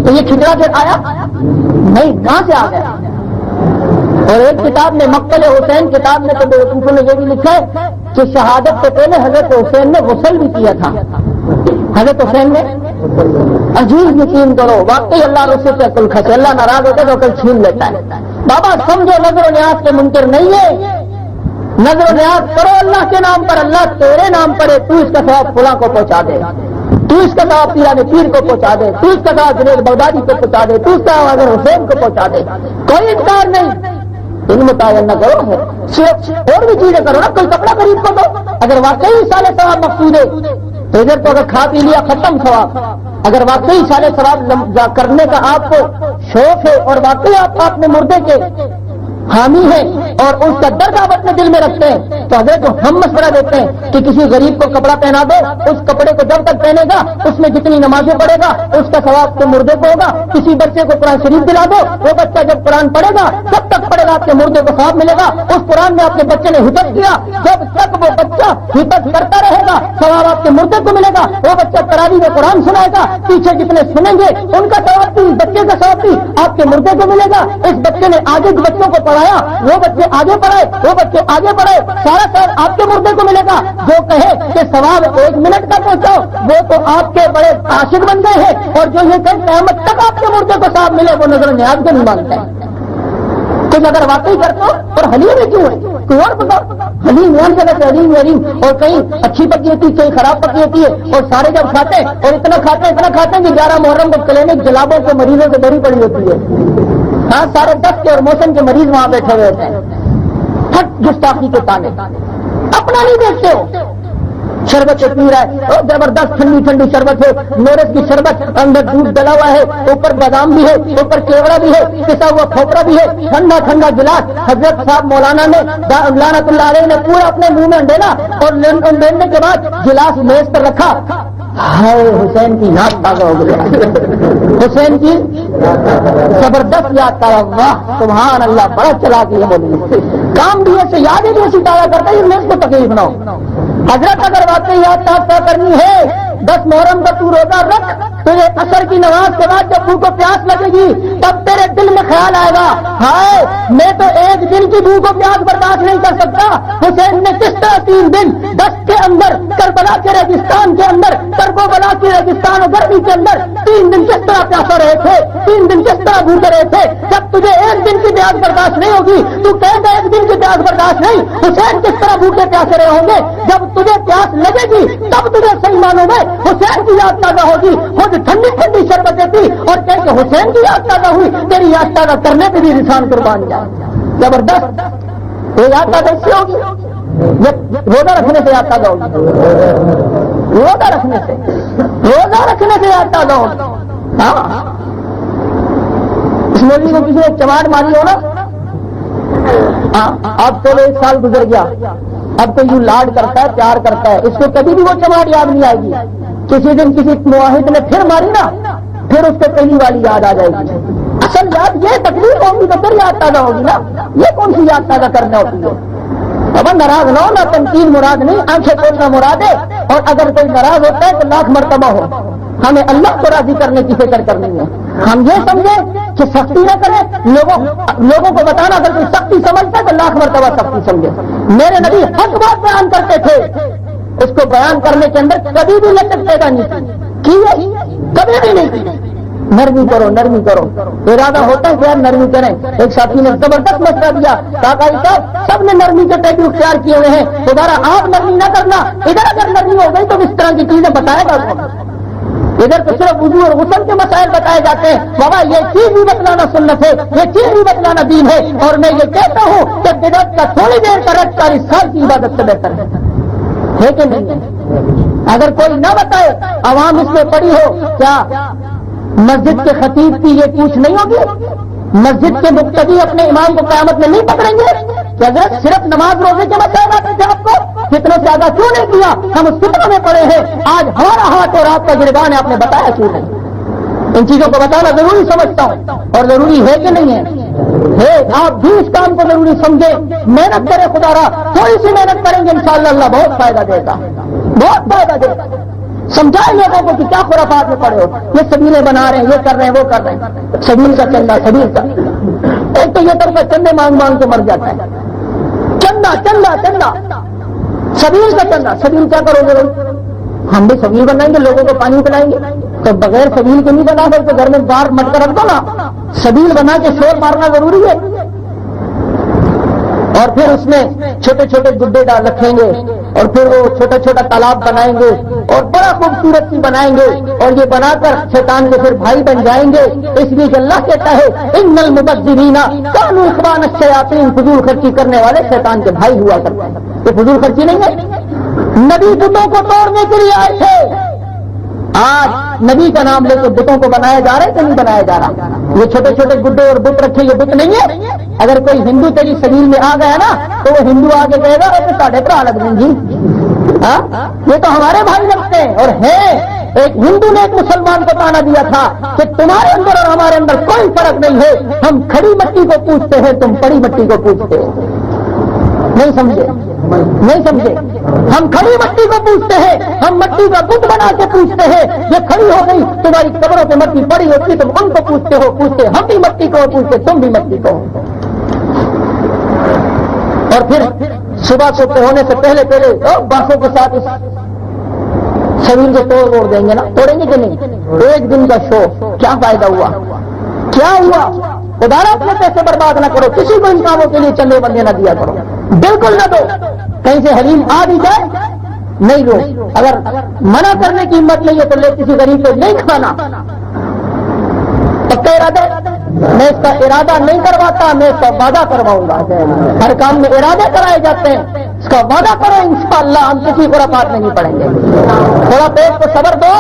تو یہ کھچڑا پھر آیا نہیں، کہاں سے آ گیا؟ اور ایک کتاب میں مقتل حسین کتاب میں تو بیوقوفوں نے یہ بھی لکھا ہے کہ شہادت سے پہلے حضرت حسین نے غسل بھی کیا تھا. حضرت حسین نے عجیب یقین کرو واقعی اللہ رسول سے عقل کھسے، اللہ ناراض ہوتا ہے تو عقل چھین لیتا ہے. بابا سمجھو نظر و نیاز کے منکر نہیں ہے، نظر و نیاز کرو اللہ کے نام پر، اللہ تیرے نام پر ہے، تو اس کا ثواب فلاں کو پہنچا دے، تو اس کا ثواب پیران پیر کو پہنچا دے، تو اس کا ثواب جنید بغدادی کو پہنچا دے، تو اس کا ثواب حسین کو پہنچا دے. کوئی انکار نہیں، ان متعین نہ کرو، اور بھی چیزیں کرو نا. کوئی کپڑا خرید کو دو، اگر واقعی سارے ثواب مقصود ہے تو ادھر تو اگر کھا پی لیا ختم ثواب. اگر واقعی سارے ثواب کرنے کا آپ کو شوق ہے اور واقعی آپ اپنے مردے کے حامی ہیں اور اس کا درد آپ اپنے دل میں رکھتے ہیں تو حضرت ہم مشورہ دیتے ہیں کہ کسی غریب کو کپڑا پہنا دو، اس کپڑے کو جب تک پہنے گا اس میں جتنی نمازیں پڑھے گا اس کا ثواب کے مردے کو ہوگا. کسی بچے کو قرآن شریف دلا دو، وہ بچہ جب قرآن پڑھے گا جب تک پڑھے گا آپ کے مردے کو ثواب ملے گا. اس قرآن میں آپ کے بچے نے حفظ کیا، جب تک وہ بچہ حفظ کرتا رہے گا ثواب آپ کے مردے کو ملے گا. وہ بچہ تراویح میں قرآن سنائے گا، پیچھے جتنے سنیں گے ان کا ثواب بھی، بچے کا ثواب بھی آپ کے مردے کو ملے گا. اس بچے نے آگے بچوں کو پڑھایا، وہ بچے آگے پڑھائے، وہ بچے آگے پڑھے، سارا ثواب آپ کے مردے کو ملے گا. جو کہے کہ ثواب 1 منٹ کا پہنچاؤ وہ تو آپ کے بڑے عاشق بن گئے ہیں، اور جو یہ کہ قیامت تک آپ کے مردے کو ثواب ملے وہ نظر نیاز کو نہیں مانتا ہے. تو تم اگر واقعی کرتے ہو اور حلیم ہی کیوں ہے؟ کوئی اور بتاؤ. حلیم ہر جگہ سے حلیم حلیم، اور کہیں اچھی پکی ہوتی ہے کہیں خراب پکی ہوتی ہے، اور سارے جب کھاتے ہیں اور اتنا کھاتے ہیں کہ 11 محرم کو کلینک جلابوں کے مریضوں سے بھری پڑی ہوتی ہے. ہاں سارے دست کے اور موسم کے مریض وہاں بیٹھے ہوئے ہوتے ہیں. پھٹ گستاخی کے تانے اپنا نہیں دیکھتے ہو. شربت سے پی رہا ہے اور زبردست ٹھنڈی ٹھنڈی شربت ہے، نورس کی شربت، اندر دودھ ڈلا ہوا ہے، اوپر بادام بھی ہے، اوپر کیوڑا بھی ہے، پسا ہوا کھوپڑا بھی ہے، ٹھنڈا ٹھنڈا گلاس. حضرت صاحب مولانا نے لعنت اللہ علیہ نے پورا اپنے منہ میں ڈیلا اور ڈیلنے کے بعد گلاس میز پر رکھا. ہائے حسین کی یاد تازہ ہو گیا، حسین کی زبردست یاد تازہ. واہ سبحان اللہ، بڑا چلا کے بولی کام بھی ایسے یادیں بھی ایسی تازہ کرتا ہے میز کو تکلیف نہ ہو. حضرت اگر واقعی یاد تازہ کرنی ہے 10 محرم کا تو روزہ رکھ. تجھے عصر کی نماز کے بعد جب بھوک و پیاس لگے گی تب تیرے دل میں خیال آئے گا، ہائے میں تو ایک دن کی بھوک و پیاس برداشت نہیں کر سکتا. حسین نے کس طرح 3 دن دشت کے اندر، کربلا کے ریگستان کے اندر، کربلا کے ریگستان و گرمی کے اندر 3 دن کس طرح پیاسا رہے تھے، 3 دن کس طرح بھوکے رہے تھے. جب تجھے ایک دن کی پیاس برداشت نہیں ہوگی تو کہے گا ایک دن کی پیاس برداشت نہیں. حسین کس طرح بھوکے پیاسے رہے ہوں گے. جب تجھے پیاس لگے گی تب تجھے صحیح معنوں میں حسین کی یاد تازہ ہوگی. خود ٹھنڈی ٹھنڈی شربت دیتی اور کہ حسین کی یاد تازہ ہوئی، تیری یاد تازہ کرنے پہ بھی انسان قربان جائے. زبردست. یہ یاد تازہ اس سے ہوگی، روزہ رکھنے سے یاد تازہ ہوگی. روزہ رکھنے سے یاد تازہ ہوگی. ہاں اس مولوی کو کسی نے چماٹ ماری ہو نا، اب تو 1 سال گزر گیا، اب تو یوں لاڈ کرتا ہے، پیار کرتا ہے، اس کو کبھی بھی وہ چماٹ یاد نہیں آئے گی. کسی دن کسی معاہد نے پھر ماری نا، پھر اس کو پہلی والی یاد آ جائے گی. اصل یاد یہ تکلیف ہوگی تو پھر یاد تازہ ہوگی نا. یہ کون سی یاد تازہ کرنا ہوتی ہے؟ اب ناراض نہ ہو، نہ تنقید مراد نہیں، آنکھیں کھولنا مراد ہے. اور اگر کوئی ناراض ہوتا ہے تو 1,00,000 مرتبہ ہو. ہمیں اللہ کو راضی کرنے کی فکر کرنی ہے. ہم یہ سمجھیں کہ سختی نہ کریں. لوگوں کو بتانا اگر کوئی سختی سمجھتا ہے تو 1,00,000 مرتبہ سختی سمجھے. میرے نبی حق بات بیان کرتے تھے، اس کو بیان کرنے کے اندر کبھی بھی لچک پیدا نہیں کی، کبھی بھی نہیں. نرمی کرو، نرمی کرو. ارادہ ہوتا ہے کہ یار نرمی کریں. ایک ساتھی نے زبردست مشورہ دیا، کہا صاحب سب نے نرمی کے ٹیبل اختیار کیے ہوئے ہیں، دوبارہ آپ نرمی نہ کرنا. ادھر اگر نرمی ہو گئی تو اس طرح کی چیزیں بتائے گا. ادھر تو صرف وضو اور غسل کے مسائل بتائے جاتے ہیں. بابا یہ چیز بھی بتلانا سنت ہے، یہ چیز بھی بتلانا دین ہے. اور میں یہ کہتا ہوں کہ بدعت کا تھوڑی دیر کا رد 40 سال کی عبادت سے بہتر ہے کہ نہیں؟ اگر کوئی نہ بتائے، عوام اس میں پڑی ہو، کیا مسجد کے خطیب کی یہ پوچھ نہیں ہوگی؟ مسجد کے مقتدی اپنے امام کو قیامت میں نہیں پکڑیں گے کہ اگر صرف نماز روزے کے مسائل آتے تھے آپ کو کتنے سے زیادہ کیوں نہیں کیا؟ ہم اس فکر میں پڑے ہیں. آج ہمارا ہاتھ اور آپ کا گربان ہے، آپ نے بتایا کیوں نہیں؟ ان چیزوں کو بتانا ضروری سمجھتا ہوں. اور ضروری ہے کہ نہیں ہے؟ آپ بھی اس کام کو ضروری سمجھیں. محنت کریں، خدا را تھوڑی سی محنت کریں گے انشاءاللہ اللہ بہت فائدہ دے گا، بہت فائدہ دے گا. سمجھائیں لوگوں کو کہ کیا خرافات میں پڑے ہو، یہ سبیلیں بنا رہے ہیں، یہ کر رہے ہیں، وہ کر رہے ہیں. سبیل کا چندہ، سبیل کا. ایک تو یہ طرف چندے مانگ مانگ کے مر جاتا ہے. چندہ چندہ چندہ، سبیل کا چندہ. سبیل کیا کرو گے؟ ہم بھی سبیل بنائیں گے، لوگوں کو پانی پلائیں گے. تو بغیر سبیل کے نہیں بنا سکتے، گھر میں باہر مٹ کر رکھ دو نا. سبیل بنا کے شور مارنا ضروری ہے. اور پھر اس میں چھوٹے چھوٹے گڈے ڈال رکھیں گے اور پھر وہ چھوٹا چھوٹا تالاب بنائیں گے اور بڑا خوبصورت سی بنائیں گے اور یہ بنا کر شیطان کے پھر بھائی بن جائیں گے. اس لیے کہ اللہ کہتا ہے ان المبذرین کانوا اخوان الشیاطین، فضول خرچی کرنے والے شیطان کے بھائی ہوا کرتے ہیں. یہ فضول خرچی نہیں ہے. نبی بتوں کو توڑنے کے لیے آئے تھے. آج نبی کا نام لے کے بتوں کو بنایا جا رہا ہے کہ نہیں بنایا جا رہا؟ یہ چھوٹے چھوٹے گڈے اور بت رکھے، یہ بت نہیں ہے. اگر کوئی ہندو تیری سبیل میں آ گیا نا تو وہ ہندو آگے کہے گا تو ساڑھے برا لگ دیں جی، یہ تو ہمارے بھائی لگتے ہیں. اور ہے ایک ہندو نے ایک مسلمان کو تانا دیا تھا کہ تمہارے اندر اور ہمارے اندر کوئی فرق نہیں ہے، ہم کھڑی مٹی کو پوچھتے ہیں، تم پڑی مٹی کو پوچھتے ہو. نہیں سمجھے؟ نہیں سمجھے؟ ہم کھڑی مٹی کو پوچھتے ہیں، ہم مٹی کا بت بنا کے پوچھتے ہیں. یہ کھڑی ہو گئی، تمہاری قبروں پہ مٹی پڑی ہوتی، تم ان کو پوچھتے ہو، پوچھتے ہم بھی مٹی کو پوچھتے، تم بھی مٹی کو. اور پھر صبح صبح ہونے سے پہلے بانسوں کے ساتھ اس شریر کو توڑ دیں گے نا. توڑیں گے کہ نہیں؟ ایک دن کا شو کیا فائدہ ہوا؟ کیا ہوا؟ خدا را اپنے پیسے برباد نہ کرو، کسی کو ان کاموں کے لیے چندے بندے نہ دیا کرو، بالکل نہ دو. کہیں سے حلیم آ بھی جائے نہیں لو. اگر منع کرنے کی ہمت نہیں ہے تو لے کسی غریب کو نہیں کھانا. پکا ارادہ میں اس کا ارادہ نہیں کرواتا، میں اس کا وعدہ کرواؤں گا. ہر کام میں ارادے کرائے جاتے ہیں، اس کا وعدہ کرو انشاءاللہ ہم کسی خرافات نہیں پڑیں گے. تھوڑا پیٹ کو صبر دو.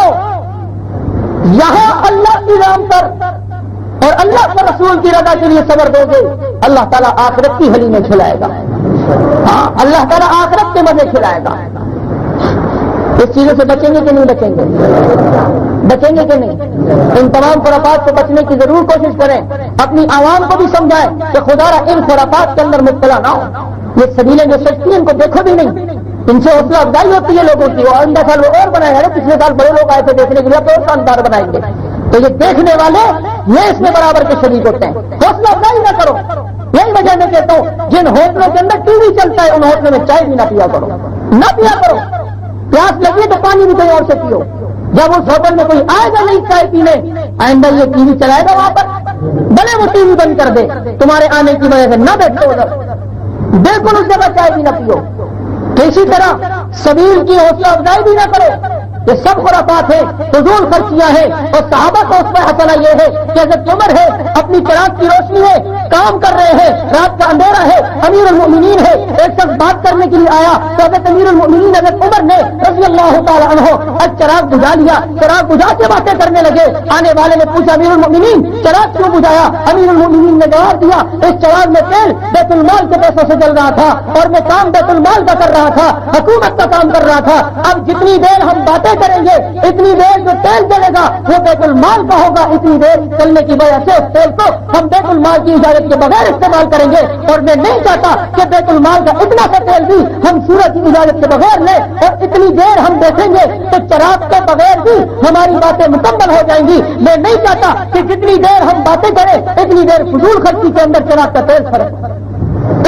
یہاں اللہ کی رام پر اور اللہ کے رسول کی رضا کے لیے صبر دو گے، اللہ تعالیٰ آخرت کی حلی میں کھلائے گا. ہاں اللہ تعالیٰ آخرت کے مزے کھلائے گا. اس چیزوں سے بچیں گے کہ نہیں بچیں گے؟ بچیں گے کہ نہیں؟ ان تمام خرافات سے بچنے کی ضرور کوشش کریں. اپنی عوام کو بھی سمجھائیں کہ خدا را ان خرافات کے اندر مبتلا نہ ہو. یہ سبیلیں جو سچتی ہیں ان کو دیکھو بھی نہیں، ان سے حوصلہ افزائی ہوتی ہے لوگوں کی. وہ آئندہ سال وہ اور بنائے ہیں، پچھلے سال بڑے لوگ آئے تھے دیکھنے کے لیے، تو اور شاندار بنائیں گے. تو یہ دیکھنے والے یہ اس میں برابر کے شریک ہوتے ہیں. حوصلہ افزائی نہ کرو. یہی وجہ میں کہتا ہوں جن ہوٹلوں کے اندر ٹی وی چلتا ہے ان ہوٹلوں میں چائے بھی نہ پیا کرو، نہ پیا کرو. پیاس لگی تو پانی بھی کوئی اور سے پیو. جب اس ہوٹل میں کوئی آئے گا نہیں چائے پینے، آئندہ یہ ٹی وی چلائے گا وہاں پر، بھلے وہ ٹی وی بند کر دے، تمہارے آنے کی وجہ سے نہ بیٹھو ادھر، بالکل اس جگہ چائے بھی نہ پیو. تو اسی طرح سبیل کی حوصلہ افزائی بھی نہ کرو. یہ سب خرافات ہیں، فضول خرچیاں ہیں. اور صحابہ کا اس میں حسنہ یہ ہے کہ حضرت عمر ہے، اپنی چراغ کی روشنی ہے، کام کر رہے ہیں، رات کا اندھیرا ہے، امیر المؤمنین ہے، ایک شخص بات کرنے کے لیے آیا تو حضرت امیر المؤمنین حضرت عمر نے رضی اللہ تعالیٰ عنہ چراغ بجھا لیا. چراغ بجھا کے باتیں کرنے لگے. آنے والے نے پوچھا امیر المؤمنین چراغ کیوں بجھایا؟ امیر المؤمنین نے جواب دیا اس چراغ میں تیل بیت المال کے پیسوں سے جل رہا تھا اور میں کام بیت المال کا کر رہا تھا، حکومت کا کام کر رہا تھا. اب جتنی دیر ہم باتیں کریں گے اتنی دیر جو تیل جلے گا وہ بیت المال کا ہوگا. اتنی دیر چلنے کی وجہ سے اس تیل کو ہم بیت المال کی اجازت کے بغیر استعمال کریں گے. اور میں نہیں چاہتا کہ بیت المال کا اتنا سا تیل بھی ہم سورج کی اجازت کے بغیر لیں اور اتنی دیر ہم بیٹھیں گے تو چراغ کے بغیر بھی ہماری باتیں مکمل ہو جائیں گی. میں نہیں چاہتا کہ جتنی دیر ہم باتیں کریں اتنی دیر فضول خرچی کے اندر چراغ کا تیل پھرے.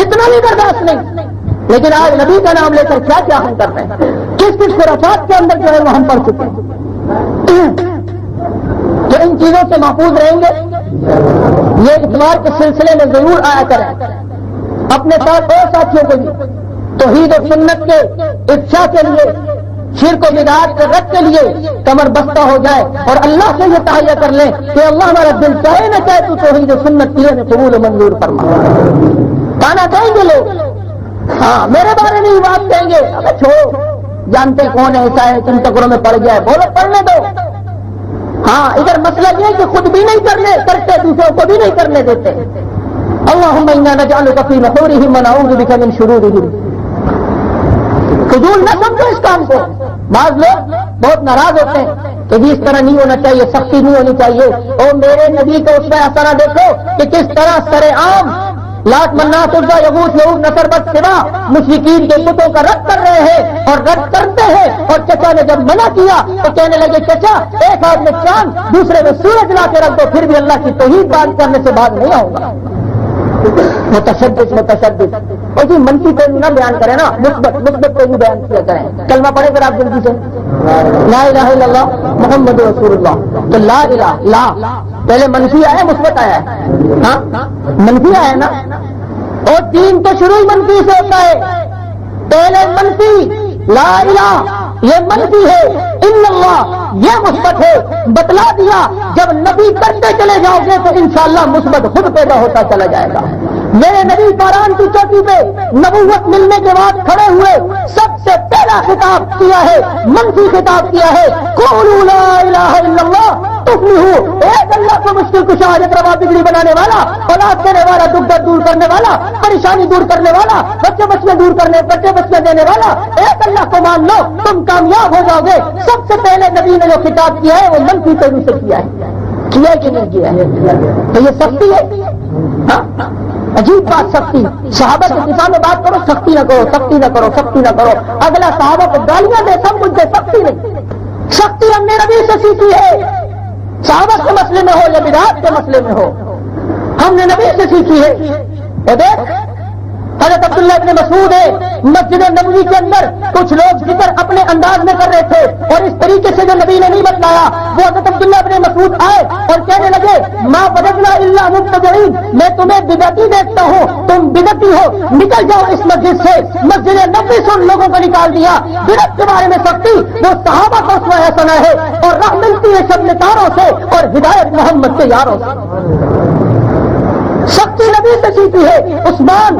اتنا بھی برداشت نہیں. لیکن آج نبی کا نام لے کر کیا کیا ہم کر رہے ہیں، کس کس خرافات کے اندر جو ہے وہ ہم پڑھ چکے ہیں. جو ان چیزوں سے محفوظ رہیں گے یہ اتوار کے سلسلے میں ضرور آیا کریں. اپنے ساتھ اور ساتھیوں کو بھی توحید و سنت کے افشا کے لیے، شرک و بدعات کے رد کے لیے کمر بستہ ہو جائے اور اللہ سے یہ تہیہ کر لیں کہ اللہ ہمارا دل چاہے نہ چاہے تو توحید و سنت کی ہمیں قبول و منظور فرما. کہنا چاہیں گے لوگ ہاں میرے بارے میں ہی بات کہیں گے، ابے چھوڑو جانتے کون ایسا ہے تم چکروں میں پڑ گیا ہے، بولو پڑھنے دو. ہاں ادھر مسئلہ یہ ہے کہ خود بھی نہیں کرتے دوسروں کو بھی نہیں کرنے دیتے. اللہم انا نجعلک فی نحورہم ونعوذ بک من شرورہم. فضول نہ سمجھو اس کام کو. بعض لوگ بہت ناراض ہوتے ہیں کہ جی اس طرح نہیں ہونا چاہیے، سختی نہیں ہونی چاہیے. اور میرے نبی کو اس میں اثر دیکھو کہ کس طرح سر عام لاٹ منات الزا یغوث یعوق نصر بد سوا مشرکین کے بتوں کا رد کر رہے ہیں اور رد کرتے ہیں. اور چچا نے جب منع کیا تو کہنے لگے چچا ایک ہاتھ میں چاند دوسرے میں سورج لا کے رکھ دو پھر بھی اللہ کی توحید بات کرنے سے بعد نہیں آؤں گا. متشدد اور جی منفی پہلو نہ بیان کریں نا، مثبت پہلو بیان کیا کریں. کلمہ پڑھیں پھر آپ جلدی سے لا الہ الا اللہ محمد رسول اللہ. تو لا الہ لا پہلے منفی آیا مثبت آیا ہے؟ ہاں منفی آیا نا. اور دین تو شروع ہی منفی سے ہوتا ہے. پہلے منفی لا الہ یہ منفی ہے، ان اللہ یہ مثبت ہے. بتلا دیا جب نبی کرتے چلے جاؤ گے تو انشاءاللہ مثبت خود پیدا ہوتا چلا جائے گا. میرے نبی کاران کی چوٹی پہ نبوت ملنے کے بعد کھڑے ہوئے سب سے پہلا خطاب کیا ہے، منفی خطاب کیا ہے، قولوا لا الہ الا اللہ تفلحوا. ایک اللہ کو مشکل کشا حاجت روا بگڑی بنانے والا، اولاد دینے والا، دکھ درد دور کرنے والا، پریشانی دور کرنے والا، بچے بچے دینے والا، ایک اللہ کو مان لو تم کامیاب ہو جاؤ گے. سب سے پہلے نبی نے جو خطاب کیا ہے وہ منفی پہلو سے کیا ہے کہ نہیں کیا ہے؟ تو یہ سختی ہے. عجیب بات سختی. صحابہ کے دفاع میں بات کرو، سختی نہ کرو، سختی نہ کرو، سختی نہ کرو. اگلا صحابہ کو گالیاں دے سب کچھ دے، سختی نہیں. سختی ہم نے نبی سے سیکھی ہے. صحابہ کے مسئلے میں ہو یا بدعات کے مسئلے میں ہو ہم نے نبی سے سیکھی ہے. اور دیکھ حضرت عبداللہ ابن مسعود ہے مسجد نبوی کے اندر کچھ لوگ ذکر اپنے انداز میں کر رہے تھے اور اس طریقے سے جو نبی نے نہیں بتلایا، وہ حضرت عبداللہ ابن مسعود آئے اور کہنے لگے ما بدلنا الا مبتدعین، میں تمہیں بدعتی دیکھتا ہوں، تم بدعتی ہو، نکل جاؤ اس مسجد سے۔ مسجد نبوی سے ان لوگوں کو نکال دیا۔ بدعت کے بارے میں سختی وہ صحابہ کو اسوہ حسنہ ہے، اور راہ ملتی ہے سب نکاروں سے اور ہدایت محمد کے یاروں سے۔ سختی نبی سے سیکھی ہے۔ عثمان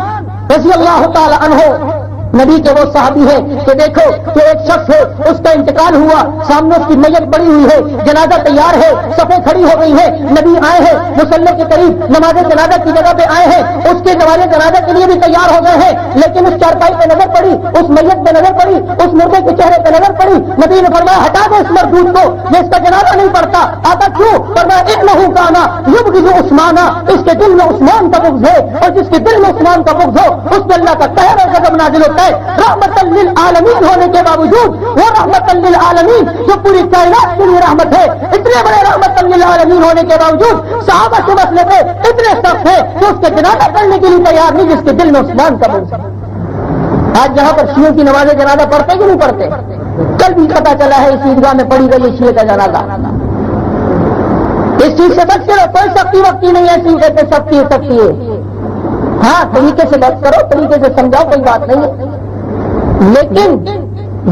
رضی اللہ تعالی عنہ نبی کے وہ صحابی ہیں کہ دیکھو کہ ایک شخص ہے، اس کا انتقال ہوا، سامنے اس کی میت پڑی ہوئی ہے، جنازہ تیار ہے، صفیں کھڑی ہو گئی ہیں، نبی آئے ہیں مصلی کے قریب، نماز جنازہ کی جگہ پہ آئے ہیں، اس کے نماز جنازہ کے لیے بھی تیار ہو گئے ہیں، لیکن اس چارپائی پہ نظر پڑی، اس میت پہ نظر پڑی، اس مردے کے چہرے پہ نظر پڑی۔ نبی نے فرمایا ہٹا دو اس مردود کو، یہ اس کا جنازہ نہیں پڑتا۔ آتا کیوں؟ فرمایا انہ کانا یبغض عثمانا، اس کے دل میں عثمان کا بغض ہے، اور جس کے دل میں عثمان کا بغض ہو اس پہ اللہ کا قہر اور غضب نازل ہوتا ہے۔ رحمت للعالمین ہونے کے باوجود وہ رحمت للعالمین جو پوری کائنات کے لیے رحمت ہے، اتنے بڑے رحمت للعالمین ہونے کے باوجود صحابہ کے مسئلے پہ اتنے سخت ہے کہ اس کے جنازہ پڑھنے کے لیے تیار نہیں جس کے دل میں عثمان کا بغض ہے۔ آج جہاں پر شیعوں کی نماز جنازہ پڑھتے کہ نہیں پڑھتے؟ کل بھی پتا چلا ہے اس عیدگاہ میں پڑھی گئی شیعہ کا جنازہ۔ اس چیز سے بچ کرو، کوئی سختی وقتی نہیں ہے، چیز کہتے سختی ہے سختی ہے۔ ہاں طریقے سے بات کرو، طریقے سے سمجھاؤ، کوئی بات نہیں ہے، لیکن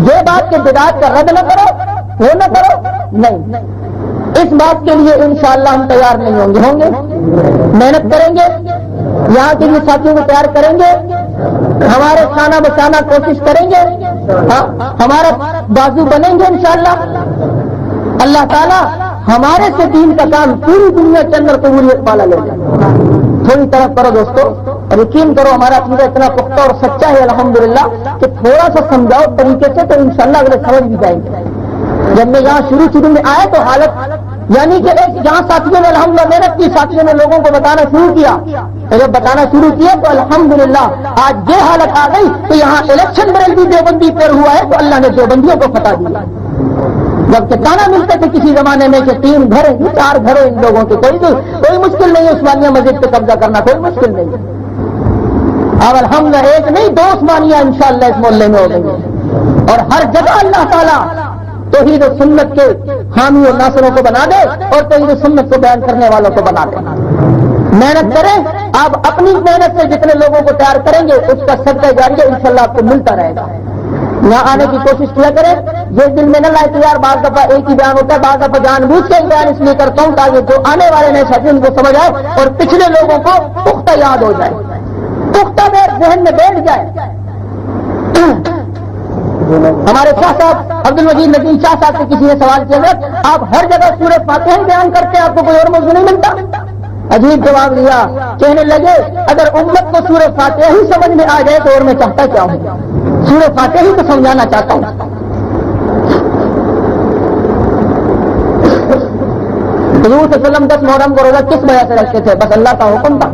یہ بات کہ بدعت کا رد نہ کرو، وہ نہ کرو، نہیں۔ اس بات کے لیے انشاءاللہ ہم تیار نہیں ہوں گے، محنت کریں گے، یہاں کے لیے ساتھیوں کو تیار کریں گے، ہمارے کھانا بچانا کوشش کریں گے، ہمارا بازو بنیں گے انشاءاللہ۔ اللہ تعالیٰ ہمارے سے دین کا کام پوری دنیا کے اندر قبولیت والا لے گا۔ تھوڑی طرف کرو دوستو، اور یقین کرو ہمارا عقیدہ اتنا پختہ اور سچا ہے الحمدللہ کہ تھوڑا سا سمجھاؤ طریقے سے تو انشاءاللہ اگلے سمجھ بھی جائیں گے۔ جب میں یہاں شروع میں آیا تو حالت یعنی کہ ایک جہاں ساتھیوں نے الحمدللہ محنت کی، ساتھیوں نے لوگوں کو بتانا شروع کیا، اور جب بتانا شروع کیا تو الحمدللہ آج یہ حالت آ گئی کہ یہاں الیکشن بریلوی دیوبندی پر ہوا ہے تو اللہ نے دیوبندیوں کو فتح دیا۔ جب تانا ملتے تھے کسی زمانے میں کہ 3 گھر ہیں، 4 گھر ہیں ان لوگوں کے، کوئی مشکل نہیں ہے عثمانیہ مسجد پہ قبضہ کرنا، کوئی مشکل نہیں ہے۔ اب الحمدللہ ایک نہیں 2 عثمانیہ انشاءاللہ اس محلے میں ہو گئی ہیں، اور ہر جگہ اللہ تعالیٰ توحید و سنت کے حامی اور ناصروں کو بنا دے اور توحید و سنت کو بیان کرنے والوں کو بنا دے۔ محنت کریں، آپ اپنی محنت سے جتنے لوگوں کو تیار کریں گے اس کا صدقہ جاریہ انشاءاللہ آپ کو ملتا رہے گا۔ یہاں آنے کی کوشش کیا کریں، یہ دل میں نہ لائے کہ یار بعض دفعہ ایک ہی بیان ہوتا ہے، بعض دفعہ جان بوجھ کے بیان اس لیے کرتا ہوں تاکہ جو آنے والے نئے ساتھی ان کو سمجھ آئے اور پچھلے لوگوں کو پختہ یاد ہو جائے، پختہ دیر ذہن میں بیٹھ جائے۔ ہمارے شاہ صاحب عبد المجید ندیم شاہ صاحب سے کسی نے سوال کیا، آپ ہر جگہ سورہ فاتحہ بیان کرتے ہیں، آپ کو کوئی اور موضوع نہیں ملتا؟ عجیب جواب دیا، کہنے لگے اگر امت کو سورہ فاتحہ ہی سمجھ میں آ جائے تو اور میں چاہتا کیا ہوں، سورہ فاتحہ ہی تو سمجھانا چاہتا ہوں۔ حضور صلی اللہ علیہ وسلم 10 محرم کو روزہ کس وجہ سے رکھتے تھے؟ بس اللہ کا حکم تھا،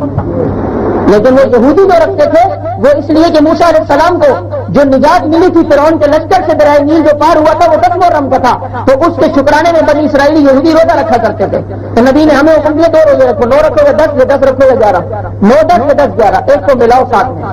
لیکن وہ یہودی جو رکھتے تھے وہ اس لیے کہ موسیٰ علیہ السلام کو جو نجات ملی تھی فرعون کے لشکر سے دریائے نیل جو پار ہوا تھا وہ 10 محرم کا تھا، تو اس کے شکرانے میں بنی اسرائیلی یہودی روزہ رکھا کرتے تھے، تو نبی نے ہمیں حکم دیا 2 روزے رکھو، 9 رکھو گے 10 یا 10 رکھو گے 11، 9 10 یا 10 11، ایک کو ملاؤ ساتھ میں۔